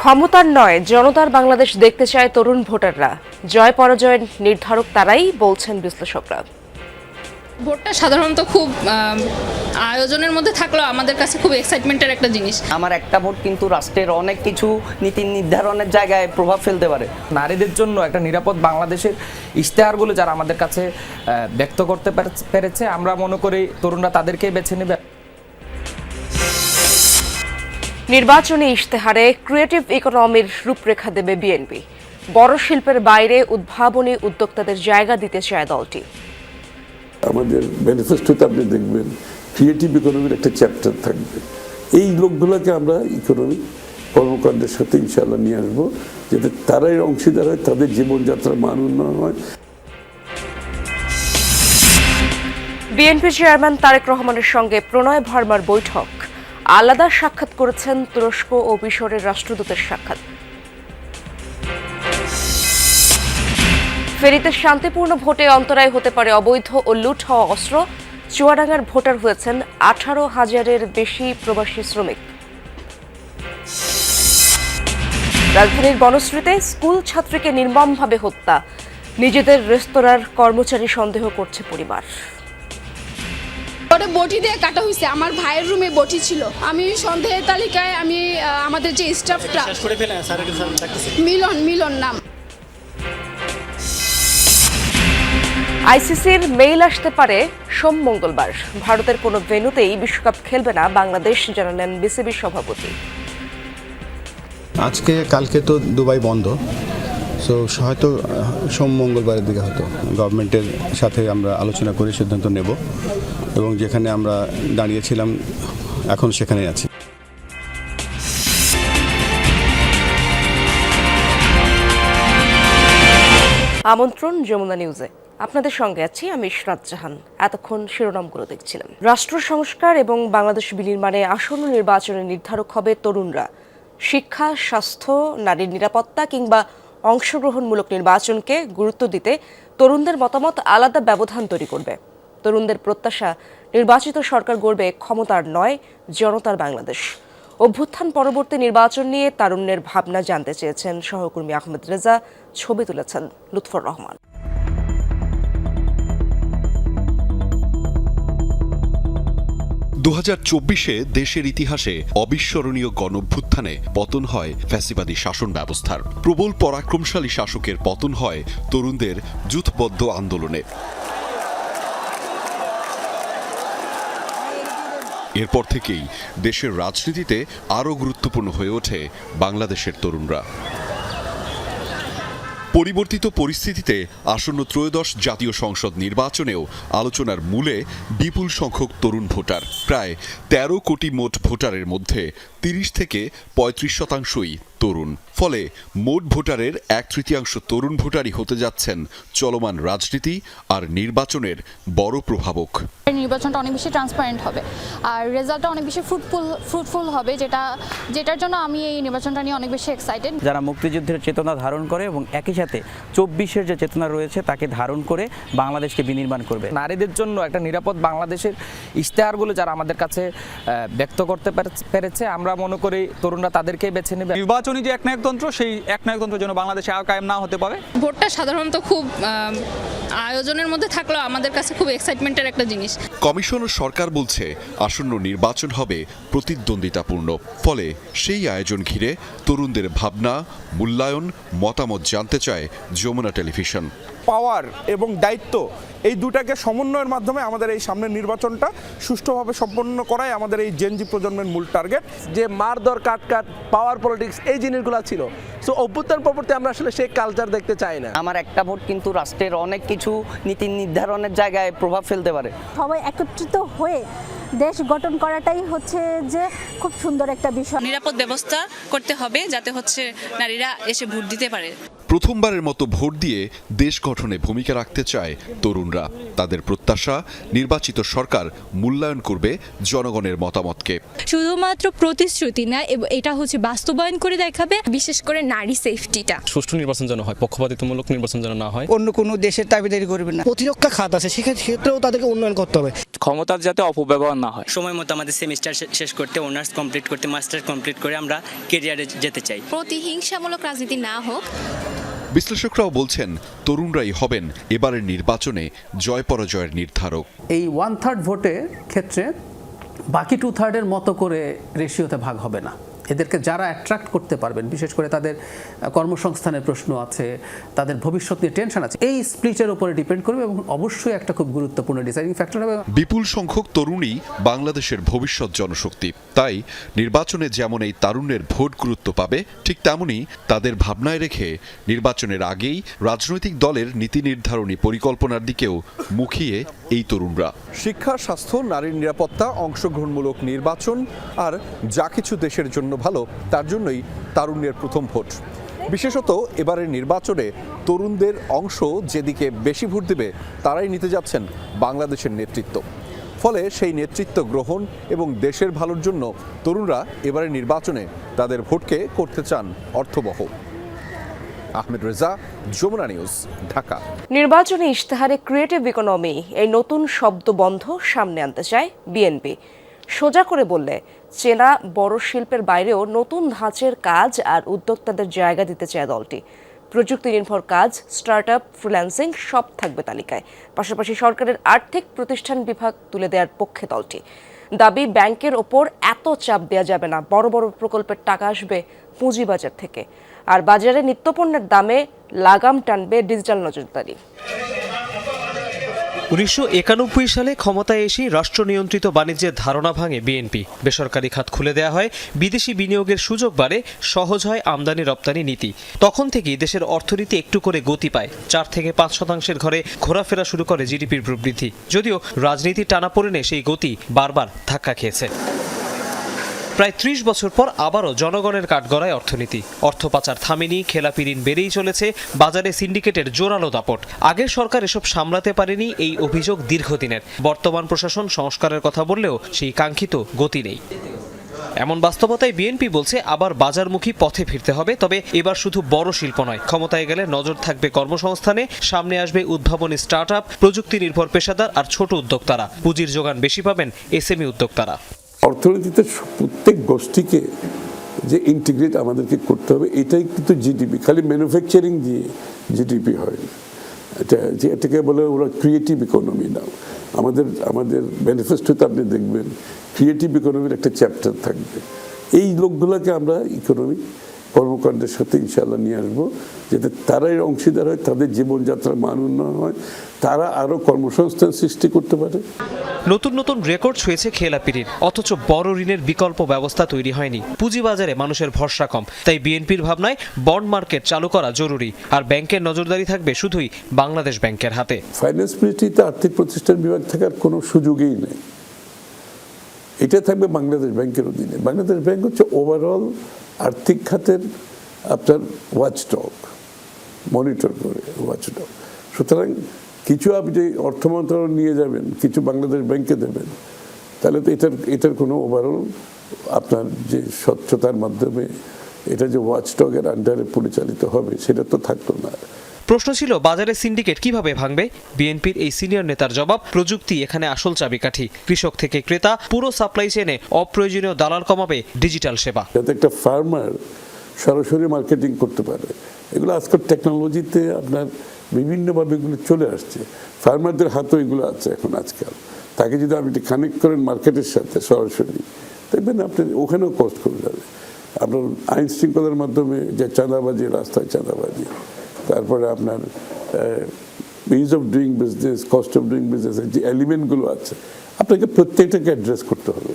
ক্ষমতার নয়, জনতার বাংলাদেশ দেখতে চায় তরুণ ভোটাররা। জয় পরাজয়ের নির্ধারক তারাই, বলছেন বিশ্লেষকরা। ভোটটা সাধারণত খুব আয়োজনের মধ্যে থাকলেও আমাদের কাছে খুব এক্সাইটমেন্টের একটা জিনিস। আমার একটা ভোট কিন্তু রাষ্ট্রের অনেক কিছু নীতি নির্ধারণের জায়গায় প্রভাব ফেলতে পারে। নারীদের জন্য একটা নিরাপদ বাংলাদেশের ইশতেহারগুলো যারা আমাদের কাছে ব্যক্ত করতে পেরেছে, আমরা মনে করি তরুণরা তাদেরকেই বেছে নেবে। নির্বাচনী ইশতেহারে ক্রিয়েটিভ ইকোনমির রূপরেখা দেবে বিএনপি। বড় শিল্পের বাইরে উদ্ভাবনী উদ্যোক্তাদের জায়গা দিতে চায় দলটি। আমাদের ম্যানিফেস্টোতে আপনি দেখবেন ক্রিয়েটিভ ইকোনমির একটা চ্যাপ্টার থাকবে। এই লোকগুলোকে আমরা ইকোনমিক কর্মকাণ্ডের সাথে ইনশাআল্লাহ নিয়ে আসবো, যাতে তারাই অংশীদার হয়, তাদের জীবনযাত্রার মান উন্নয়ন হয়। বিএনপি চেয়ারম্যান তারেক রহমানের সঙ্গে প্রণয় ভার্মার বৈঠক। আলাদা সাক্ষাৎ করেছেন তুরস্ক ও মিশরের রাষ্ট্রদূতের সাক্ষাৎ। ফেনীতে শান্তিপূর্ণ ভোটে অন্তরায় হতে পারে অবৈধ ও লুট হওয়া অস্ত্র। চুয়াডাঙ্গার ভোটার হয়েছেন 18,000-এর বেশি প্রবাসী শ্রমিক। রাজধানীর বনশ্রীতে স্কুল ছাত্রীকে নির্মমভাবে হত্যা। নিজেদের রেস্তোরাঁর কর্মচারী সন্দেহ করছে পরিবার। ওটা বটি দিয়ে কাটা হয়েছে। আমার ভাইয়ের রুমে বটি ছিল। আমি সন্দেহের তালিকায় আমাদের যে স্টাফটা মিলন নাম। আইসিসির মেইল আসতে পারে সোম মঙ্গলবার। ভারতের কোনো ভেন্যুতেই বিশ্বকাপ খেলবে না বাংলাদেশ, জানালেন বিসিবি সভাপতি। আজকে কালকে তো দুবাই বন্ধ, সো হয়তো সোম মঙ্গলবারের দিকে হয়তো গভর্নমেন্টের সাথে আমরা আলোচনা করে সিদ্ধান্ত নেব, এবং যেখানে আমরা দাঁড়িয়েছিলাম এখন সেখানেই আছি। আমন্ত্রণ যমুনা নিউজে, আপনাদের সঙ্গে আছি আমি ইশরাত জাহান। এতক্ষণ শিরোনামগুলো দেখছিলাম। রাষ্ট্র সংস্কার এবং বাংলাদেশ বিনির্মাণে আসন্ন নির্বাচনের নির্ধারক হবে তরুণরা। শিক্ষা, স্বাস্থ্য, নারীর নিরাপত্তা কিংবা অংশগ্রহণমূলক নির্বাচনকে গুরুত্ব দিতে তরুণদের মতামত আলাদা ব্যবধান তৈরি করবে। তরুণদের প্রত্যাশা, নির্বাচিত সরকার গড়বে ক্ষমতার নয়, জনতার বাংলাদেশ। অভ্যুত্থান পরবর্তী নির্বাচন নিয়ে তারুণ্যের ভাবনা জানতে চেয়েছেন সহকর্মী আহমেদ রেজা, ছবি তুলেছেন লুৎফর রহমান। 2024-এ দেশের ইতিহাসে অবিস্মরণীয় গণঅভ্যুত্থানে পতন হয় ফ্যাসিবাদী শাসন ব্যবস্থার। প্রবল পরাক্রমশালী শাসকের পতন হয় তরুণদের জুথবদ্ধ আন্দোলনে। এরপর থেকেই দেশের রাজনীতিতে আরও গুরুত্বপূর্ণ হয়ে ওঠে বাংলাদেশের তরুণরা। পরিবর্তিত পরিস্থিতিতে আসন্ন ত্রয়োদশ জাতীয় সংসদ নির্বাচনেও আলোচনার মূলে বিপুল সংখ্যক তরুণ ভোটার। প্রায় 13 কোটি মোট ভোটারের মধ্যে 30 থেকে 35% তরুণ। ফলে মোট ভোটারের 1/3 তরুণ ভোটারই হতে যাচ্ছেন চলমান রাজনীতি আর নির্বাচনের বড় প্রভাবক। নির্বাচনটা অনেক বেশি ট্রান্সপারেন্ট হবে আর রেজাল্টটা অনেক বেশি ফ্রুটফুল হবে, যেটার জন্য আমি এই নির্বাচনটা নিয়ে অনেক বেশি এক্সাইটেড। যারা মুক্তিযুদ্ধের চেতনা ধারণ করে এবং একই সাথে 24-এর যে চেতনা রয়েছে তাকে ধারণ করে বাংলাদেশকে বিনির্মাণ করবে। নারীদের জন্য একটা নিরাপদ বাংলাদেশের ইশতেহারগুলো যারা আমাদের কাছে ব্যক্ত করতে পেরেছে, আমরা মনে করি তরুণরা তাদেরকেই বেছে নেবে। নির্বাচনী যে একনায়কতন্ত্র, সেই একনায়কতন্ত্র যেন বাংলাদেশে কায়েম না হতে পারে। ভোটটা সাধারণত খুব আয়োজনের মধ্যে থাকলেও আমাদের কাছে খুব এক্সাইটমেন্টের একটা জিনিস। কমিশন ও সরকার বলছে আসন্ন নির্বাচন হবে প্রতিদ্বন্দ্বিতাপূর্ণ। ফলে সেই আয়োজন ঘিরে তরুণদের ভাবনা, মূল্যায়ন, মতামত জানতে চায় যমুনা টেলিভিশন। পাওয়ার এবং দায়িত্ব, এই দুটাকে সমন্বয়ের মাধ্যমে আমাদের এই সামনের নির্বাচনটা সুষ্ঠুভাবে সম্পন্ন করাই আমাদের এই জেনজি প্রজন্মের মূল টার্গেট। যে মারধর, কাটকাট, পাওয়ার পলিটিক্স, এই জিনিসগুলো ছিল, সো অভ্যুত্থান পরবর্তী আমরা আসলে সেই কালচার দেখতে চাই না। আমার একটা ভোট কিন্তু রাষ্ট্রের অনেক কিছু নীতি নির্ধারণের জায়গায় প্রভাব ফেলতে পারে। সবাই একত্রিত হয়ে দেশ গঠন করাটাই হচ্ছে যে খুব সুন্দর একটা বিষয়। নিরাপদ ব্যবস্থা করতে হবে যাতে নারীরা এসে ভোট দিতে পারে। প্রথমবারের মতো ভোট দিয়ে দেশ গঠনে ভূমিকা রাখতে চায় তরুণরা। তাদের প্রত্যাশা, নির্বাচিত সরকার মূল্যায়ন করবে জনগণের মতামতকে। শুধুমাত্র প্রতিশ্রুতি না, এটা হচ্ছে বাস্তবায়ন করে দেখাবে, বিশেষ করে নারী সেফটিটা। সুষ্ঠু নির্বাচন যেন হয়, পক্ষপাতিত্বমূলক নির্বাচন যেন না হয়। অন্য কোনো দেশের দাবিদারি করবে না। প্রতিরক্ষা খাত আছে, সেক্ষেত্রেও তাদেরকে উন্নয়ন করতে হবে। ক্ষমতার যাতে অপব্যবহার না হয়। সময় মতো আমাদের সেমিস্টার শেষ করতে, অনার্স কমপ্লিট করতে, মাস্টার্স কমপ্লিট করে আমরা ক্যারিয়ারে যেতে চাই। প্রতিহিংসামূলক রাজনীতি না হোক। বিশ্লেষকরাও বলছেন তরুণরাই হবেন এবারের নির্বাচনে জয় পরাজয়ের নির্ধারক। এই 1/3 ভোটের ক্ষেত্রে বাকি 2/3 মতো করে রেশিওতে ভাগ হবে না। এদেরকে যারা অ্যাট্রাক্ট করতে পারবেন, বিশেষ করে তাদের কর্মসংস্থানের প্রশ্ন আছে, তাদের ভবিষ্যৎ নিয়ে টেনশন আছে, এই স্প্লিটের উপরে ডিপেন্ড করবে এবং অবশ্যই একটা খুব গুরুত্বপূর্ণ ডিসাইডিং ফ্যাক্টর হবে। বিপুল সংখ্যক তরুণই বাংলাদেশের ভবিষ্যৎ জনশক্তি। তাই নির্বাচনে যেমন এই তারুণ্যের ভোট গুরুত্ব পাবে, ঠিক তেমনি তাদের ভাবনায় রেখে নির্বাচনের আগেই রাজনৈতিক দলের নীতি নির্ধারণী পরিকল্পনার দিকেও মুখিয়ে এই তরুণরা। শিক্ষা, স্বাস্থ্য, নারীর নিরাপত্তা, অংশগ্রহণমূলক নির্বাচন আর যা কিছু দেশের জন্য ভালো, তার জন্যই তারুণ্যের প্রথম ভোট। বিশেষত এবারের নির্বাচনে তরুণদের অংশ যেদিকে বেশি ভোট দেবে, তারাই নিতে যাচ্ছেন বাংলাদেশের নেতৃত্ব। ফলে সেই নেতৃত্ব গ্রহণ এবং দেশের ভালোর জন্য তরুণরা এবারের নির্বাচনে তাদের ভোটকে করতে চান অর্থবহ। আহমেদ রেজা, যমুনা নিউজ, ঢাকা। নির্বাচনী ইশতেহারে ক্রিয়েটিভ ইকোনমি এই নতুন শব্দবন্ধ সামনে আনতে চায় বিএনপি। সোজা করে বললে চেনা বড় শিল্পের বাইরেও নতুন ধাঁচের কাজ আর উদ্যোক্তাদের জায়গা দিতে চায় দলটি। প্রযুক্তি নির্ভর কাজ, স্টার্টআপ, ফ্রিল্যান্সিং সব থাকবে তালিকায়। পাশাপাশি সরকারের আর্থিক প্রতিষ্ঠান বিভাগ তুলে দেওয়ার পক্ষে দলটি। দাবি, ব্যাংকের ওপর এত চাপ দেওয়া যাবে না, বড় বড় প্রকল্পের টাকা আসবে পুঁজিবাজার থেকে। আর বাজারে নিত্যপণ্যের দামে লাগাম টানবে ডিজিটাল নজরদারি। 1991 সালে ক্ষমতায় এসে রাষ্ট্র নিয়ন্ত্রিত বাণিজ্যের ধারণা ভাঙে বিএনপি। বেসরকারি খাত খুলে দেওয়া হয়, বিদেশি বিনিয়োগের সুযোগ বাড়ে, সহজ হয় আমদানি রপ্তানি নীতি। তখন থেকেই দেশের অর্থনীতি একটু করে গতি পায়। 4 থেকে 5% ঘরে ঘোরাফেরা শুরু করে জিডিপির প্রবৃদ্ধি। যদিও রাজনীতির টানাপোড়েনে সেই গতি বারবার ধাক্কা খেয়েছে। প্রায় 30 বছর পর আবারও জনগণের কাঠগড়ায় অর্থনীতি। অর্থ পাচার থামেনি, খেলাপি ঋণ বেড়েই চলেছে, বাজারে সিন্ডিকেটের জোরালো দাপট। আগের সরকার এসব সামলাতে পারেনি, এই অভিযোগ দীর্ঘদিনের। বর্তমান প্রশাসন সংস্কারের কথা বললেও সেই কাঙ্ক্ষিত গতি নেই। এমন বাস্তবতায় বিএনপি বলছে আবার বাজারমুখী পথে ফিরতে হবে। তবে এবার শুধু বড় শিল্প নয়, ক্ষমতায় গেলে নজর থাকবে কর্মসংস্থানে, সামনে আসবে উদ্ভাবনী স্টার্টআপ, প্রযুক্তি নির্ভর পেশাদার আর ছোট উদ্যোক্তারা। পুঁজির যোগান বেশি পাবেন এসএমই উদ্যোক্তারা। অর্থনীতিতে প্রত্যেক গোষ্ঠীকে যে ইন্টিগ্রেট আমাদেরকে করতে হবে, এটাই কিন্তু জিডিপি। খালি ম্যানুফ্যাকচারিং দিয়ে জিডিপি হয় না, এটাকে বলে ওরা ক্রিয়েটিভ ইকোনমি। নাও আমাদের ম্যানিফেস্টোতে আপনি দেখবেন ক্রিয়েটিভ ইকোনমির একটা চ্যাপ্টার থাকবে। এই লোকগুলোকে আমরা ইকোনমি কর্মকাণ্ডের সাথে ইনশাআল্লাহ নিয়ে আসবো, যাতে তারাই অংশীদার হয়, তাদের জীবনযাত্রার মান উন্নয়ন হয়, তারা আরও কর্মসংস্থান সৃষ্টি করতে পারে। নতুন নতুন রেকর্ড ছুঁয়েছে খেলাপি ঋণ, অথচ বড় ঋণের বিকল্প ব্যবস্থা তৈরি হয়নি। পুঁজিবাজারে মানুষের ভরসা কম, তাই বিএনপির ভাবনায় বন্ড মার্কেট চালু করা জরুরি। আর ব্যাংকের নজরদারি থাকবে শুধুই বাংলাদেশ ব্যাংকের হাতে। ফাইন্যান্স মিনিস্ট্রিতে আর্থিক প্রতিষ্ঠান বিভাগ থাকার কোনো সুযোগই নেই, এটা থাকবে বাংলাদেশ ব্যাংকের অধীনে। বাংলাদেশ ব্যাংক হচ্ছে ওভারঅল আর্থিক খাতের আপনার ওয়াচডগ, মনিটর করে ওয়াচডগ। সুতরাং কিছু আপনি অর্থ মন্ত্রণালয় নিয়ে যাবেন, কিছু বাংলাদেশ ব্যাংকে দেবেন, তাহলে তো এটার কোনো ওভারঅল আপনার যে স্বচ্ছতার মাধ্যমে এটা যে ওয়াচডগের আন্ডারে পরিচালিত হবে, সেটা তো থাকতো না। প্রশ্ন ছিল বাজারে সিন্ডিকেট কিভাবে ভাঙবে। বিএনপির এই সিনিয়র নেতার জবাব, প্রযুক্তি এখানে আসল চাবিকাঠি। কৃষক থেকে ক্রেতা, পুরো সাপ্লাই চেইনে অপ্রয়োজনীয় দালাল কমাবে ডিজিটাল সেবা। যাতে একটা ফার্মার সরাসরি মার্কেটিং করতে পারে, এগুলো আজকাল টেকনোলজিতে আপনার বিভিন্নভাবে এগুলো চলে আসছে। ফার্মারদের হাতেও এগুলো আছে এখন আজকাল। তাকে যদি আপনি কানেক্ট করেন মার্কেটের সাথে সরাসরি, দেখবেন আপনি ওখানেও কষ্ট করে যাবে। আপনার আইন শৃঙ্খলার মাধ্যমে যে চাঁদাবাজি, রাস্তায় চাঁদাবাজি, তারপরে আপনার is of doing business, cost of doing বিজনেসের যে এলিমেন্টগুলো আছে, আপনাকে প্রত্যেকটাকে অ্যাড্রেস করতে হবে।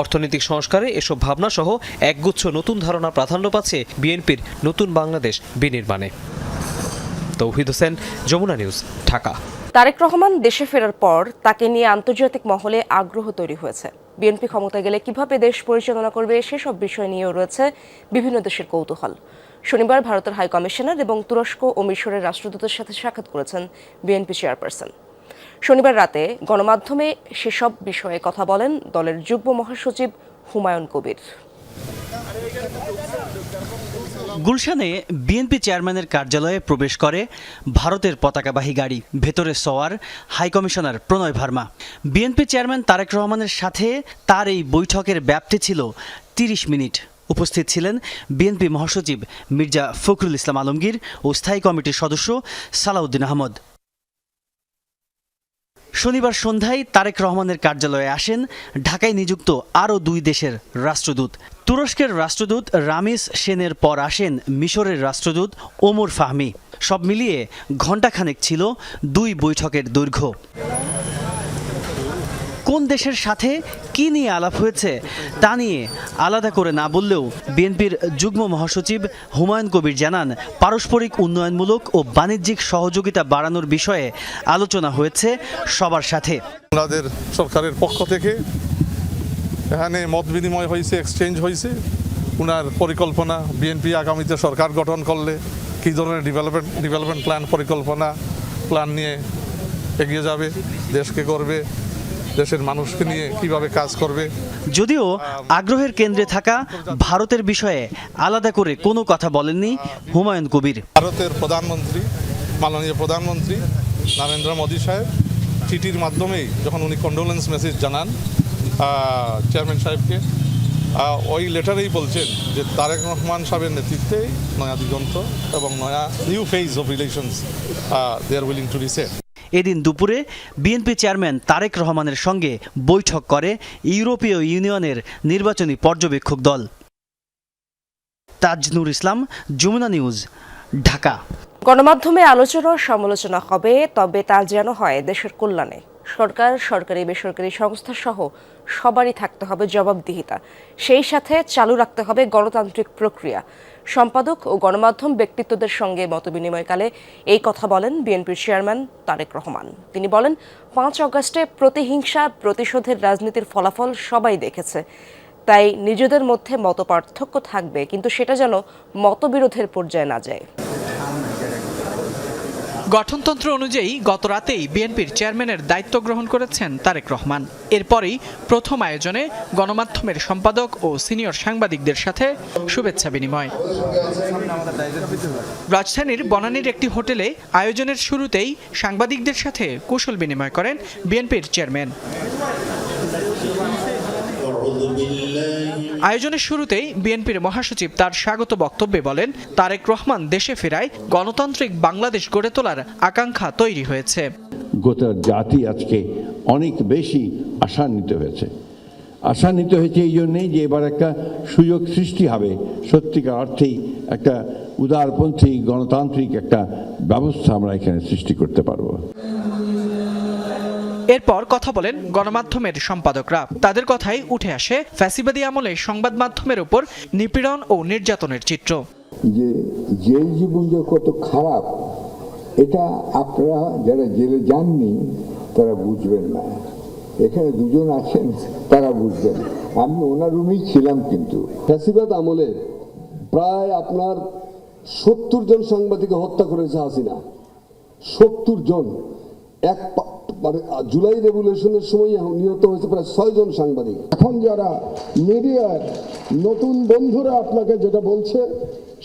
অর্থনৈতিক সংস্কারে এসব ভাবনা সহ একগুচ্ছ নতুন ধারণা প্রাধান্য পাচ্ছে বিএনপির নতুন বাংলাদেশ বিনির্মাণে। তৌহিদ হোসেন, যমুনা নিউজ, ঢাকা। তারেক রহমান দেশে ফেরার পর তাকে নিয়ে আন্তর্জাতিক মহলে আগ্রহ তৈরি হয়েছে। বিএনপি ক্ষমতায় গেলে কিভাবে দেশ পরিচালনা করবে সেসব বিষয় নিয়েও রয়েছে বিভিন্ন দেশের কৌতূহল। শনিবার ভারতের হাই কমিশনার এবং তুরস্ক ও মিশরের রাষ্ট্রদূতের সাথে সাক্ষাৎ করেছেন বিএনপি চেয়ারপারসন। শনিবার রাতে গণমাধ্যমে সেসব বিষয়ে কথা বলেন দলের যুগ্ম মহাসচিব হুমায়ুন কবির। গুলশানে বিএনপি চেয়ারম্যানের কার্যালয়ে প্রবেশ করে ভারতের পতাকাবাহী গাড়ি। ভেতরে সওয়ার হাই কমিশনার প্রণয় ভার্মা। বিএনপি চেয়ারম্যান তারেক রহমানের সাথে তার এই বৈঠকের ব্যাপ্তি ছিল 30 মিনিট। উপস্থিত ছিলেন বিএনপি মহাসচিব মির্জা ফখরুল ইসলাম আলমগীর ও স্থায়ী কমিটির সদস্য সালাউদ্দিন আহমদ। শনিবার সন্ধ্যায় তারেক রহমানের কার্যালয়ে আসেন ঢাকায় নিযুক্ত আরও 2 দেশের রাষ্ট্রদূত। তুরস্কের রাষ্ট্রদূত রামিস সেনের পর আসেন মিশরের রাষ্ট্রদূত ওমর ফাহমি। সব মিলিয়ে ঘণ্টাখানেক ছিল 2 বৈঠকের দৈর্ঘ্য। কোন দেশের সাথে কি নিয়ে আলাপ হয়েছে তা নিয়ে আলাদা করে না বললেও বিএনপির যুগ্ম মহাসচিব হুমায়ুন কবির জানান, পারস্পরিক উন্নয়নমূলক ও বাণিজ্যিক সহযোগিতা বাড়ানোর বিষয়ে আলোচনা হয়েছে সবার সাথে। আমাদের সরকারের পক্ষ থেকে এখানে মত বিনিময় হয়েছে, এক্সচেঞ্জ হয়েছে। ওনার পরিকল্পনা, বিএনপি আগামীতে সরকার গঠন করলে কী ধরনের ডেভেলপমেন্ট প্ল্যান নিয়ে এগিয়ে যাবে, দেশকে করবে, দেশের মানুষকে নিয়ে কিভাবে কাজ করবে। যদিও আগ্রহের কেন্দ্রে থাকা ভারতের বিষয়ে আলাদা করে কোনো কথা বলেননি হুমায়ুন কবির। ভারতের প্রধানমন্ত্রী, মাননীয় প্রধানমন্ত্রী নরেন্দ্র মোদী সাহেব চিঠির মাধ্যমেই যখন উনি কন্ডোলেন্স মেসেজ জানান চেয়ারম্যান সাহেবকে, ওই লেটারেই বলছেন যে তারেক রহমান সাহেবের নেতৃত্বে নয়া দিগন্ত এবং নয়া new phase of relations they are willing to reset. এদিন দুপুরে বিএনপি চেয়ারম্যান তারেক রহমানের সঙ্গে বৈঠক করে ইউরোপীয় ইউনিয়নের নির্বাচনী পর্যবেক্ষক দল। তাজনুর ইসলাম, যমুনা নিউজ, ঢাকা। গণমাধ্যমে আলোচনা সমালোচনা হবে, তবে তা যেন হয় দেশের কল্যাণে। সরকার, সরকারি বেসরকারি সংস্থা সহ সবারই থাকতে হবে জবাবদিহিতা। সেই সাথে চালু রাখতে হবে গণতান্ত্রিক প্রক্রিয়া। সম্পাদক ও গণমাধ্যম ব্যক্তিত্বদের সঙ্গে মতবিনিময়কালে এই কথা বলেন বিএনপির চেয়ারম্যান তারেক রহমান। তিনি বলেন, 5 অগস্টে প্রতিহিংসা প্রতিশোধের রাজনীতির ফলাফল সবাই দেখেছে। তাই নিজেদের মধ্যে মতপার্থক্য থাকবে, কিন্তু সেটা যেন মতবিরোধের পর্যায়ে না যায়। গঠনতন্ত্র অনুযায়ী গত রাতেই বিএনপির চেয়ারম্যানের দায়িত্ব গ্রহণ করেছেন তারেক রহমান। এরপরই প্রথম আয়োজনে গণমাধ্যমের সম্পাদক ও সিনিয়র সাংবাদিকদের সাথে শুভেচ্ছা বিনিময়। রাজধানীর বনানীর একটি হোটেলে আয়োজনের শুরুতেই সাংবাদিকদের সাথে কুশল বিনিময় করেন বিএনপির চেয়ারম্যান। আয়োজনের শুরুতেই বিএনপির মহাসচিব তার স্বাগত বক্তব্যে বলেন, তারেক রহমান দেশে ফেরায় গণতান্ত্রিক বাংলাদেশ গড়ে তোলার আকাঙ্ক্ষা তৈরি হয়েছে। গোটা জাতি আজকে অনেক বেশি আশান্বিত হয়েছে এই জন্যেই যে এবার একটা সুযোগ সৃষ্টি হবে, সত্যিকার অর্থেই একটা উদারপন্থী গণতান্ত্রিক একটা ব্যবস্থা আমরা এখানে সৃষ্টি করতে পারবো। এরপর কথা বলেন গণমাধ্যমের সম্পাদকরা। তাদের কথাই উঠে আসে ফ্যাসিবাদী আমলে সংবাদ মাধ্যমের উপর নিপীড়ন ও নির্যাতনের চিত্র। যে জেল জীবন যে কত খারাপ, এটা আপনারা যারা জেলে যাননি তারা বুঝবেন না। এখানে দুজন আছেন, তারা বুঝবেন। আমি ওনার রুমেই ছিলাম, কিন্তু ফ্যাসিবাদ আমলে প্রায় আপনার 70 জন সাংবাদিক হত্যা করেছে হাসিনা। 70 জন। জুলাই রেভলিউশনের সময় নিহত হয়েছে প্রায় 6 জন সাংবাদিক। এখন যারা মিডিয়ার নতুন বন্ধুরা আপনাকে যেটা বলছে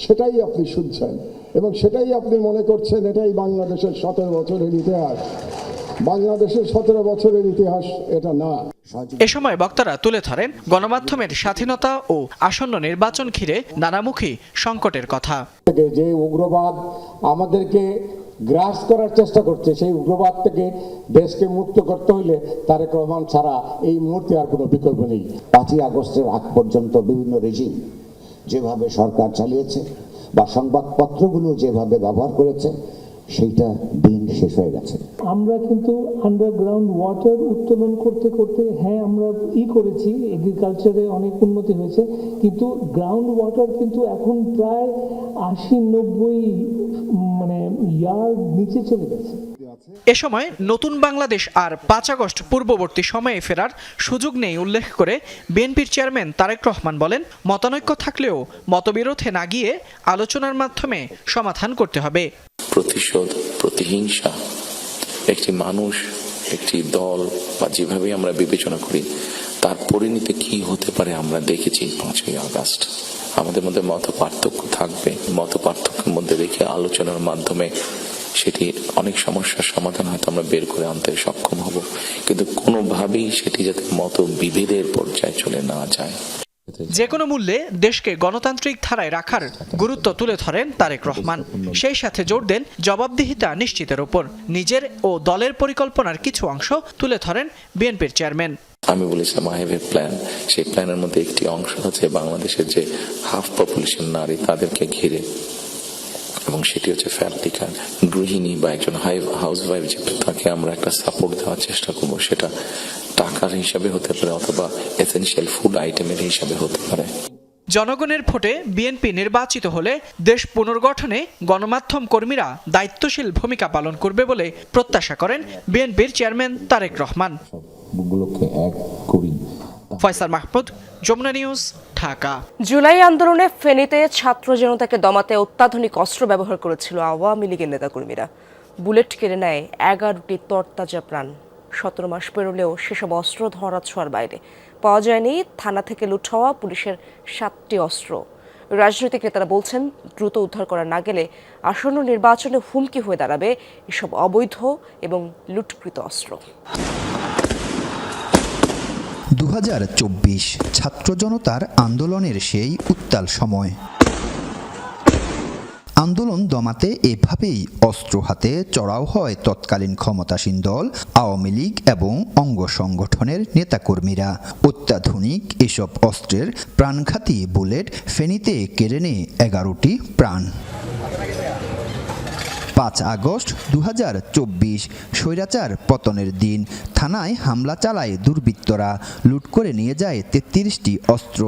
সেটাই আপনি শুনছেন এবং সেটাই আপনি মনে করছেন এটাই বাংলাদেশের 17 বছরের ইতিহাস। বাংলাদেশের 17 বছরের ইতিহাস এটা না। এ সময় বক্তারা তুলে ধরেন গণমাধ্যমের স্বাধীনতা ও আসন্ন নির্বাচন ঘিরে নানামুখী সংকটের কথা। যে উগ্রবাদ আমাদেরকে গ্রাস করার চেষ্টা করছে, সেই উগ্রবাদ থেকে দেশকে মুক্ত করতে হলে তারেক রহমান ছাড়া এই মুহূর্তে আর কোনো বিকল্প নেই। 5ই আগস্টের আগ পর্যন্ত বিভিন্ন রেজিম যেভাবে সরকার চালিয়েছে বা সংবাদপত্রগুলো যেভাবে ব্যবহার করেছে, সেইটা দিন শেষ হয়ে গেছে। আমরা কিন্তু আন্ডারগ্রাউন্ড ওয়াটার উত্তোলন করতে করতে আমরা করেছি, এগ্রিকালচারে অনেক উন্নতি হয়েছে, কিন্তু গ্রাউন্ড ওয়াটার কিন্তু এখন প্রায় 80-90 ইয়ার্ড নিচে চলে গেছে। এ সময় নতুন বাংলাদেশ আর 5 আগস্ট পূর্ববর্তী সময়ে ফেরার সুযোগ নেই উল্লেখ করে বিএনপির চেয়ারম্যান তারেক রহমান বলেন, মতানৈক্য থাকলেও মতবিরোধে না গিয়ে আলোচনার মাধ্যমে সমাধান করতে হবে। প্রতিশোধ, প্রতিহিংসা একটি মানুষ, একটি দল বা যেভাবে আমরা বিবেচনা করি তার পরিণতি কি হতে পারে আমরা দেখেছি 5ই আগস্ট। আমাদের মধ্যে মত পার্থক্য থাকবে, মত পার্থক্যের মধ্যে রেখে আলোচনার মাধ্যমে সেটি অনেক সমস্যার সমাধান হয়তো আমরা বের করে আনতে সক্ষম হব, কিন্তু কোনোভাবেই সেটি যাতে মত বিভেদের পর্যায়ে চলে না যায়। যে কোনো মূল্যে দেশকে গণতান্ত্রিক ধারায় রাখার গুরুত্ব তুলে ধরেন তারেক রহমান। সেই সাথে জোর দেন জবাবদিহিতা নিশ্চিতের উপর। নিজের ও দলের পরিকল্পনার কিছু অংশ তুলে ধরেন বিএনপির চেয়ারম্যান। আমি বলেছিলাম আই হ্যাভ এ প্ল্যান। সেই প্ল্যানের মধ্যে একটি অংশ হচ্ছে বাংলাদেশের যে হাফ পপুলেশন নারী তাদেরকে ঘিরে, এবং সেটি হচ্ছে ফ্যামিলিকার গৃহিণী বা একজন হাউস ওয়াইফ, যে তাকে আমরা একটা সাপোর্ট দেওয়ার চেষ্টা করবো। সেটা টাকার হিসাবে হতে পারে অথবা এসেনশিয়াল ফুড আইটেমের হিসাবে হতে পারে। জনগণের ভোটে বিএনপি নির্বাচিত হলে দেশ পুনর্গঠনে গণমাধ্যম কর্মীরা দায়িত্বশীল ভূমিকা পালন করবে বলে প্রত্যাশা করেন বিএনপির চেয়ারম্যান তারেক রহমান। ফয়সাল মাহমুদ, যমুনা নিউজ, ঢাকা। জুলাই আন্দোলনে ফেনীতে ছাত্র জনতাকে দমাতে অত্যাধুনিক অস্ত্র ব্যবহার করেছিল আওয়ামী লীগের নেতাকর্মীরা। বুলেট কেড়ে নেয় 11টি তরতাজা প্রাণ। 17 মাস পেরোলেও সেসব অস্ত্র ধরা ছোঁয়ার বাইরে। পাওয়া যায়নি থানা থেকে লুট হওয়া পুলিশের 7টি অস্ত্র। রাজনৈতিক নেতারা বলছেন, দ্রুত উদ্ধার করা না গেলে আসন্ন নির্বাচনে হুমকি হয়ে দাঁড়াবে এসব অবৈধ এবং লুটকৃত অস্ত্র। 2024 ছাত্র জনতার আন্দোলনের সেই উত্তাল সময়। আন্দোলন দমাতে এভাবেই অস্ত্র হাতে চড়াও হয় তৎকালীন ক্ষমতাসীন দল আওয়ামী লীগ এবং অঙ্গ সংগঠনের নেতাকর্মীরা। অত্যাধুনিক এসব অস্ত্রের প্রাণঘাতী বুলেট ফেনীতে কেড়ে নেয় 11টি প্রাণ। 5 আগস্ট 2024 স্বৈরাচার পতনের দিন থানায় হামলা চালায় দুর্বৃত্তরা। লুট করে নিয়ে যায় 33টি অস্ত্র।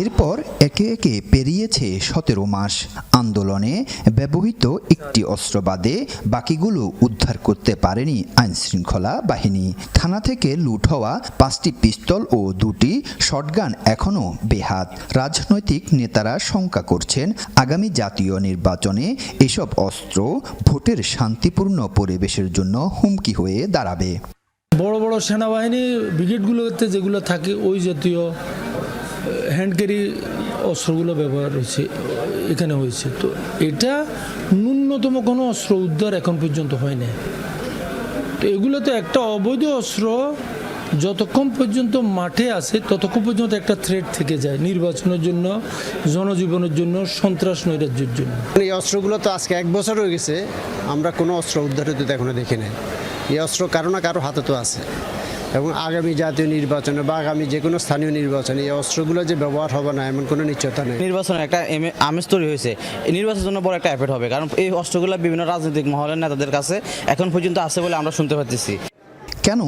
এরপর একে একে পেরিয়েছে 17 মাস। আন্দোলনে ব্যবহৃত একটি অস্ত্র বাদে বাকিগুলো উদ্ধার করতে পারেনি আইনশৃঙ্খলা বাহিনী। থানা থেকে লুট হওয়া 5টি পিস্তল ও 2টি শটগান এখনও বেহাত। রাজনৈতিক নেতারা শঙ্কা করছেন, আগামী জাতীয় নির্বাচনে এসব অস্ত্র ভোটের শান্তিপূর্ণ পরিবেশের জন্য হুমকি হয়ে দাঁড়াবে। বড় বড় সেনাবাহিনী ব্রিগেডগুলোতে যেগুলো থাকে ওই জাতীয় হ্যান্ড ক্যারি অস্ত্রগুলো ব্যবহার হয়েছে, এখানে হয়েছে। তো এটা ন্যূনতম কোনো অস্ত্র উদ্ধার এখন পর্যন্ত হয় না। তো এগুলো তো একটা অবৈধ অস্ত্র যতক্ষণ পর্যন্ত মাঠে আছে ততক্ষণ পর্যন্ত একটা থ্রেট থেকে যায় নির্বাচনের জন্য, জনজীবনের জন্য, সন্ত্রাস নৈরাজ্যের জন্য। এই অস্ত্রগুলো তো আজকে 1 বছর হয়ে গেছে, আমরা কোনো অস্ত্র উদ্ধার হতে এখনো দেখি নাই। এই অস্ত্র কারো না কারো হাতে তো আছে, এবং আগামী জাতীয় নির্বাচনে বা আগামী যে কোনো স্থানীয় নির্বাচনে এই অস্ত্রগুলো যে ব্যবহার হবে না এমন কোনো নিশ্চয়তা নেই। নির্বাচনে একটা আমেজ তৈরি হয়েছে, এই নির্বাচনের জন্য বড় একটা এফেক্ট হবে, কারণ এই অস্ত্রগুলো বিভিন্ন রাজনৈতিক মহলের নেতাদের কাছে এখন পর্যন্ত আছে বলে আমরা শুনতে পাচ্ছি। কেন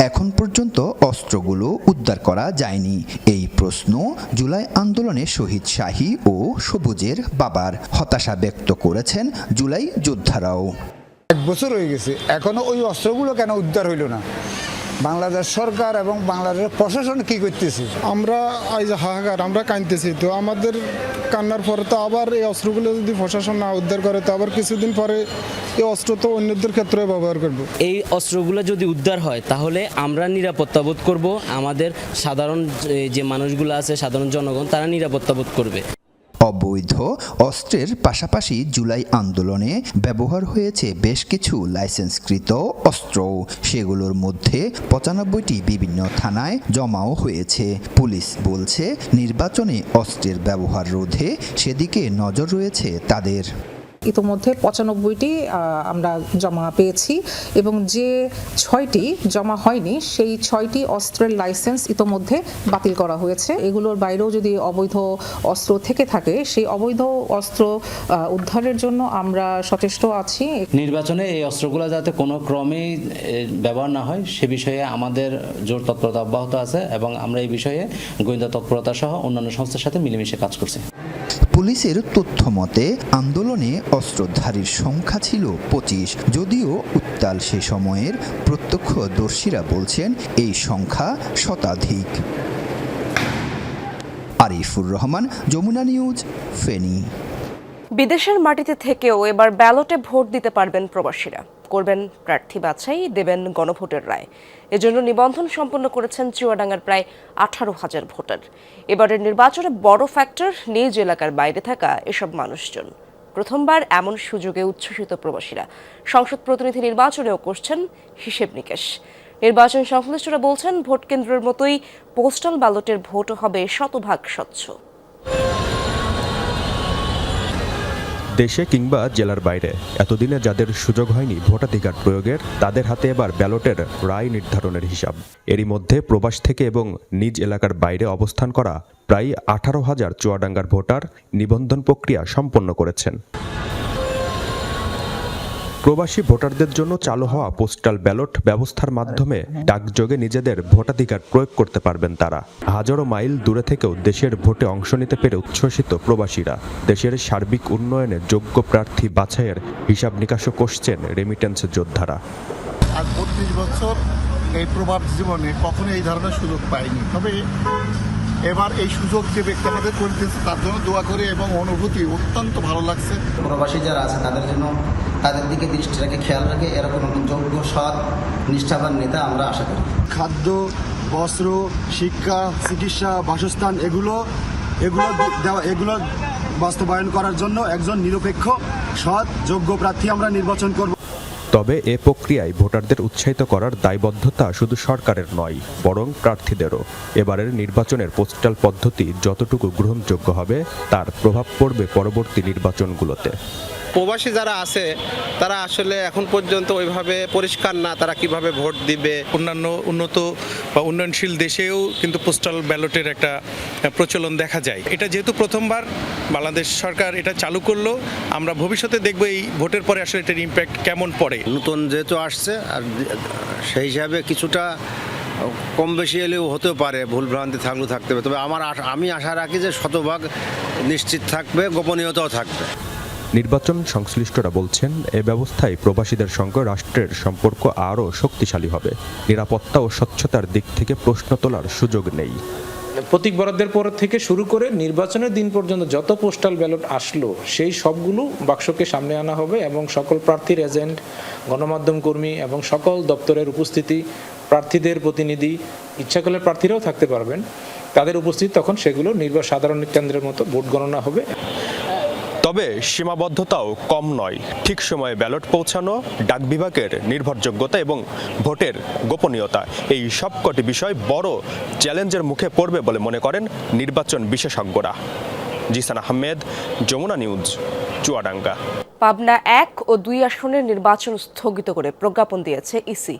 এখন পর্যন্ত অস্ত্রগুলো উদ্ধার করা যায়নি, এই প্রশ্ন জুলাই আন্দোলনে শহীদ শাহী ও সবুজের বাবার। হতাশা ব্যক্ত করেছেন জুলাই যোদ্ধারাও। 1 বছর হয়ে গেছে, এখনো ওই অস্ত্রগুলো কেন উদ্ধার হইল না? বাংলাদেশ সরকার এবং বাংলাদেশ প্রশাসন কি করতেছে? আমরা আজ হাহাকার, আমরা কাঁদতেছি। তো আমাদের কান্নার পরে তো আবার এই অস্ত্রগুলো যদি প্রশাসন না উদ্ধার করে তো আবার কিছুদিন পরে এই অস্ত্র তো অন্যদের ক্ষেত্রে ব্যবহার করব। এই অস্ত্রগুলো যদি উদ্ধার হয় তাহলে আমরা নিরাপত্তা বোধ করব, আমাদের সাধারণ যে মানুষগুলো আছে, সাধারণ জনগণ, তারা নিরাপত্তা বোধ করবে। অবৈধ অস্ত্রের পাশাপাশি জুলাই আন্দোলনে ব্যবহার হয়েছে বেশ কিছু লাইসেন্সকৃত অস্ত্র। সেগুলোর মধ্যে 95টি বিভিন্ন থানায় জমাও হয়েছে। পুলিশ বলছে নির্বাচনে অস্ত্রের ব্যবহার রোধে সেদিকে নজর রয়েছে তাদের। ইতোমধ্যে 95টি আমরা জমা পেয়েছি, এবং যে 6টি জমা হয়নি সেই 6টি অস্ত্রের লাইসেন্স ইতোমধ্যে বাতিল করা হয়েছে। এগুলোর বাইরেও যদি অবৈধ অস্ত্র থেকে থাকে সেই অবৈধ অস্ত্র উদ্ধারের জন্য আমরা সচেষ্ট আছি। নির্বাচনে এই অস্ত্রগুলো যাতে কোনো ক্রমেই ব্যবহার না হয় সে বিষয়ে আমাদের জোর তৎপরতা অব্যাহত আছে, এবং আমরা এই বিষয়ে গোয়েন্দা তৎপরতা সহ অন্যান্য সংস্থার সাথে মিলেমিশে কাজ করছি। পুলিশের তথ্য মতে আন্দোলনে অস্ত্রধারীর সংখ্যা ছিল 25, যদিও উত্তাল সে সময়ের প্রত্যক্ষদর্শীরা বলছেন এই সংখ্যা শতাধিক। আরিফুর রহমান, যমুনা নিউজ, ফেনী। বিদেশের মাটিতে থেকেও এবার ব্যালটে ভোট দিতে পারবেন প্রবাসীরা। করবেন প্রার্থী বাছাই, দেবেন গণভোটের রায়। এজন্য নিবন্ধন সম্পন্ন করেছেন চুয়াডাঙ্গার প্রায় 18,000 ভোটার। এবারের নির্বাচনে বড় ফ্যাক্টর নিজ এলাকার বাইরে থাকা এসব মানুষজন। প্রথমবার এমন সুযোগে উচ্ছ্বসিত প্রবাসীরা। সংসদ প্রতিনিধি নির্বাচনেও করছেন হিসেব নিকেশ। নির্বাচন সংশ্লিষ্টরা বলছেন, ভোট কেন্দ্রের মতোই পোস্টাল ব্যালটের ভোটও হবে শতভাগ স্বচ্ছ। দেশে কিংবা জেলার বাইরে এতদিনে যাদের সুযোগ হয়নি ভোটাধিকার প্রয়োগের, তাদের হাতে এবার ব্যালটের রায় নির্ধারণের হিসাব। এরই মধ্যে প্রবাস থেকে এবং নিজ এলাকার বাইরে অবস্থান করা প্রায় 18,000 চুয়াডাঙ্গার ভোটার নিবন্ধন প্রক্রিয়া সম্পন্ন করেছেন। প্রবাসী ভোটারদের জন্য চালু হওয়া পোস্টাল ব্যালট ব্যবস্থার মাধ্যমে ডাকযোগে নিজেদের ভোটাধিকার প্রয়োগ করতে পারবেন তারা। হাজারো মাইল দূরে থেকেও দেশের ভোটে অংশ নিতে পেরে উচ্ছ্বসিত প্রবাসীরা। দেশের সার্বিক উন্নয়নে যোগ্য প্রার্থী বাছাইয়ের হিসাব নিকাশও করছেন রেমিটেন্স যোদ্ধারা। আজ 32 বছর এই প্রবাস জীবনে কখনো এই ধরনের সুযোগ পাইনি, তবে এবার এই সুযোগ যে ব্যক্তি আমাদের করে দিয়েছে তার জন্য দোয়া করে এবং অনুভূতি অত্যন্ত ভালো লাগছে। প্রবাসী যারা আছে তাদের জন্য, তাদের দিকে দৃষ্টি রেখে খেয়াল রেখে এরকম যোগ্য, সৎ, নিষ্ঠাবান নেতা আমরা আশা করি। খাদ্য, বস্ত্র, শিক্ষা, চিকিৎসা, বাসস্থান এগুলো বাস্তবায়ন করার জন্য একজন নিরপেক্ষ, সৎ, যোগ্য প্রার্থী আমরা নির্বাচন করব। তবে এ প্রক্রিয়ায় ভোটারদের উৎসাহিত করার দায়বদ্ধতা শুধু সরকারের নয়, বরং প্রার্থীদেরও। এবারের নির্বাচনের পোস্টাল পদ্ধতি যতটুকু গ্রহণযোগ্য হবে তার প্রভাব পড়বে পরবর্তী নির্বাচনগুলোতে। প্রবাসী যারা আছে তারা আসলে এখন পর্যন্ত ওইভাবে পরিষ্কার না তারা কিভাবে ভোট দিবে। অন্যান্য উন্নত বা উন্নয়নশীল দেশেও কিন্তু পোস্টাল ব্যালটের একটা প্রচলন দেখা যায়। এটা যেহেতু প্রথমবার বাংলাদেশ সরকার এটা চালু করলো, আমরা ভবিষ্যতে দেখব এই ভোটের পরে আসলে এটার ইম্প্যাক্ট কেমন পড়ে। নতুন যেহেতু আসছে, আর সেই হিসাবে কিছুটা কম বেশি এলেও হতে পারে, ভুলভ্রান্তি থাকলেও থাকতে হবে। তবে আমি আশা রাখি যে শতভাগ নিশ্চিত থাকবে, গোপনীয়তাও থাকবে। নির্বাচন সংশ্লিষ্টরা বলছেন, এ ব্যবস্থায় প্রবাসীদের সঙ্গে রাষ্ট্রের সম্পর্ক আরও শক্তিশালী হবে। নিরাপত্তা ও স্বচ্ছতার দিক থেকে প্রশ্ন তোলার সুযোগ নেই। প্রতীক বরাদ্দের পর থেকে শুরু করে নির্বাচনের দিন পর্যন্ত যত পোস্টাল ব্যালট আসলো সেই সবগুলো বাক্সকে সামনে আনা হবে এবং সকল প্রার্থীর এজেন্ট, গণমাধ্যম কর্মী এবং সকল দপ্তরের উপস্থিতি, প্রার্থীদের প্রতিনিধি, ইচ্ছা করলে প্রার্থীরাও থাকতে পারবেন, তাদের উপস্থিতি তখন সেগুলো সাধারণ কেন্দ্রের মতো ভোট গণনা হবে। তবে সীমাবদ্ধতাও কম নয়। ঠিক সময়ে ব্যালট পৌঁছানো, ডাক বিভাগের নির্ভরযোগ্যতা এবং ভোটের গোপনীয়তা, এই সবকটি বিষয় বড় চ্যালেঞ্জের মুখে পড়বে বলে মনে করেন নির্বাচন বিশেষজ্ঞরা। জিসান আহমেদ, যমুনা নিউজ, চুয়াডাঙ্গা। পাবনা 1 ও 2 আসনের নির্বাচন স্থগিত করে প্রজ্ঞাপন দিয়েছে ইসি।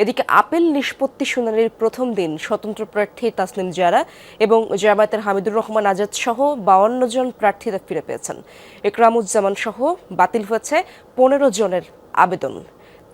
এদিকে আপিল নিষ্পত্তি শুনানির প্রথম দিন স্বতন্ত্র প্রার্থী তাসনিম জারা এবং জামায়াতের হামিদুর রহমান আজাদ সহ 52 জন প্রার্থীরা ফিরে পেয়েছেন। একরামুজ্জামান সহ বাতিল হয়েছে 15 জনের আবেদন।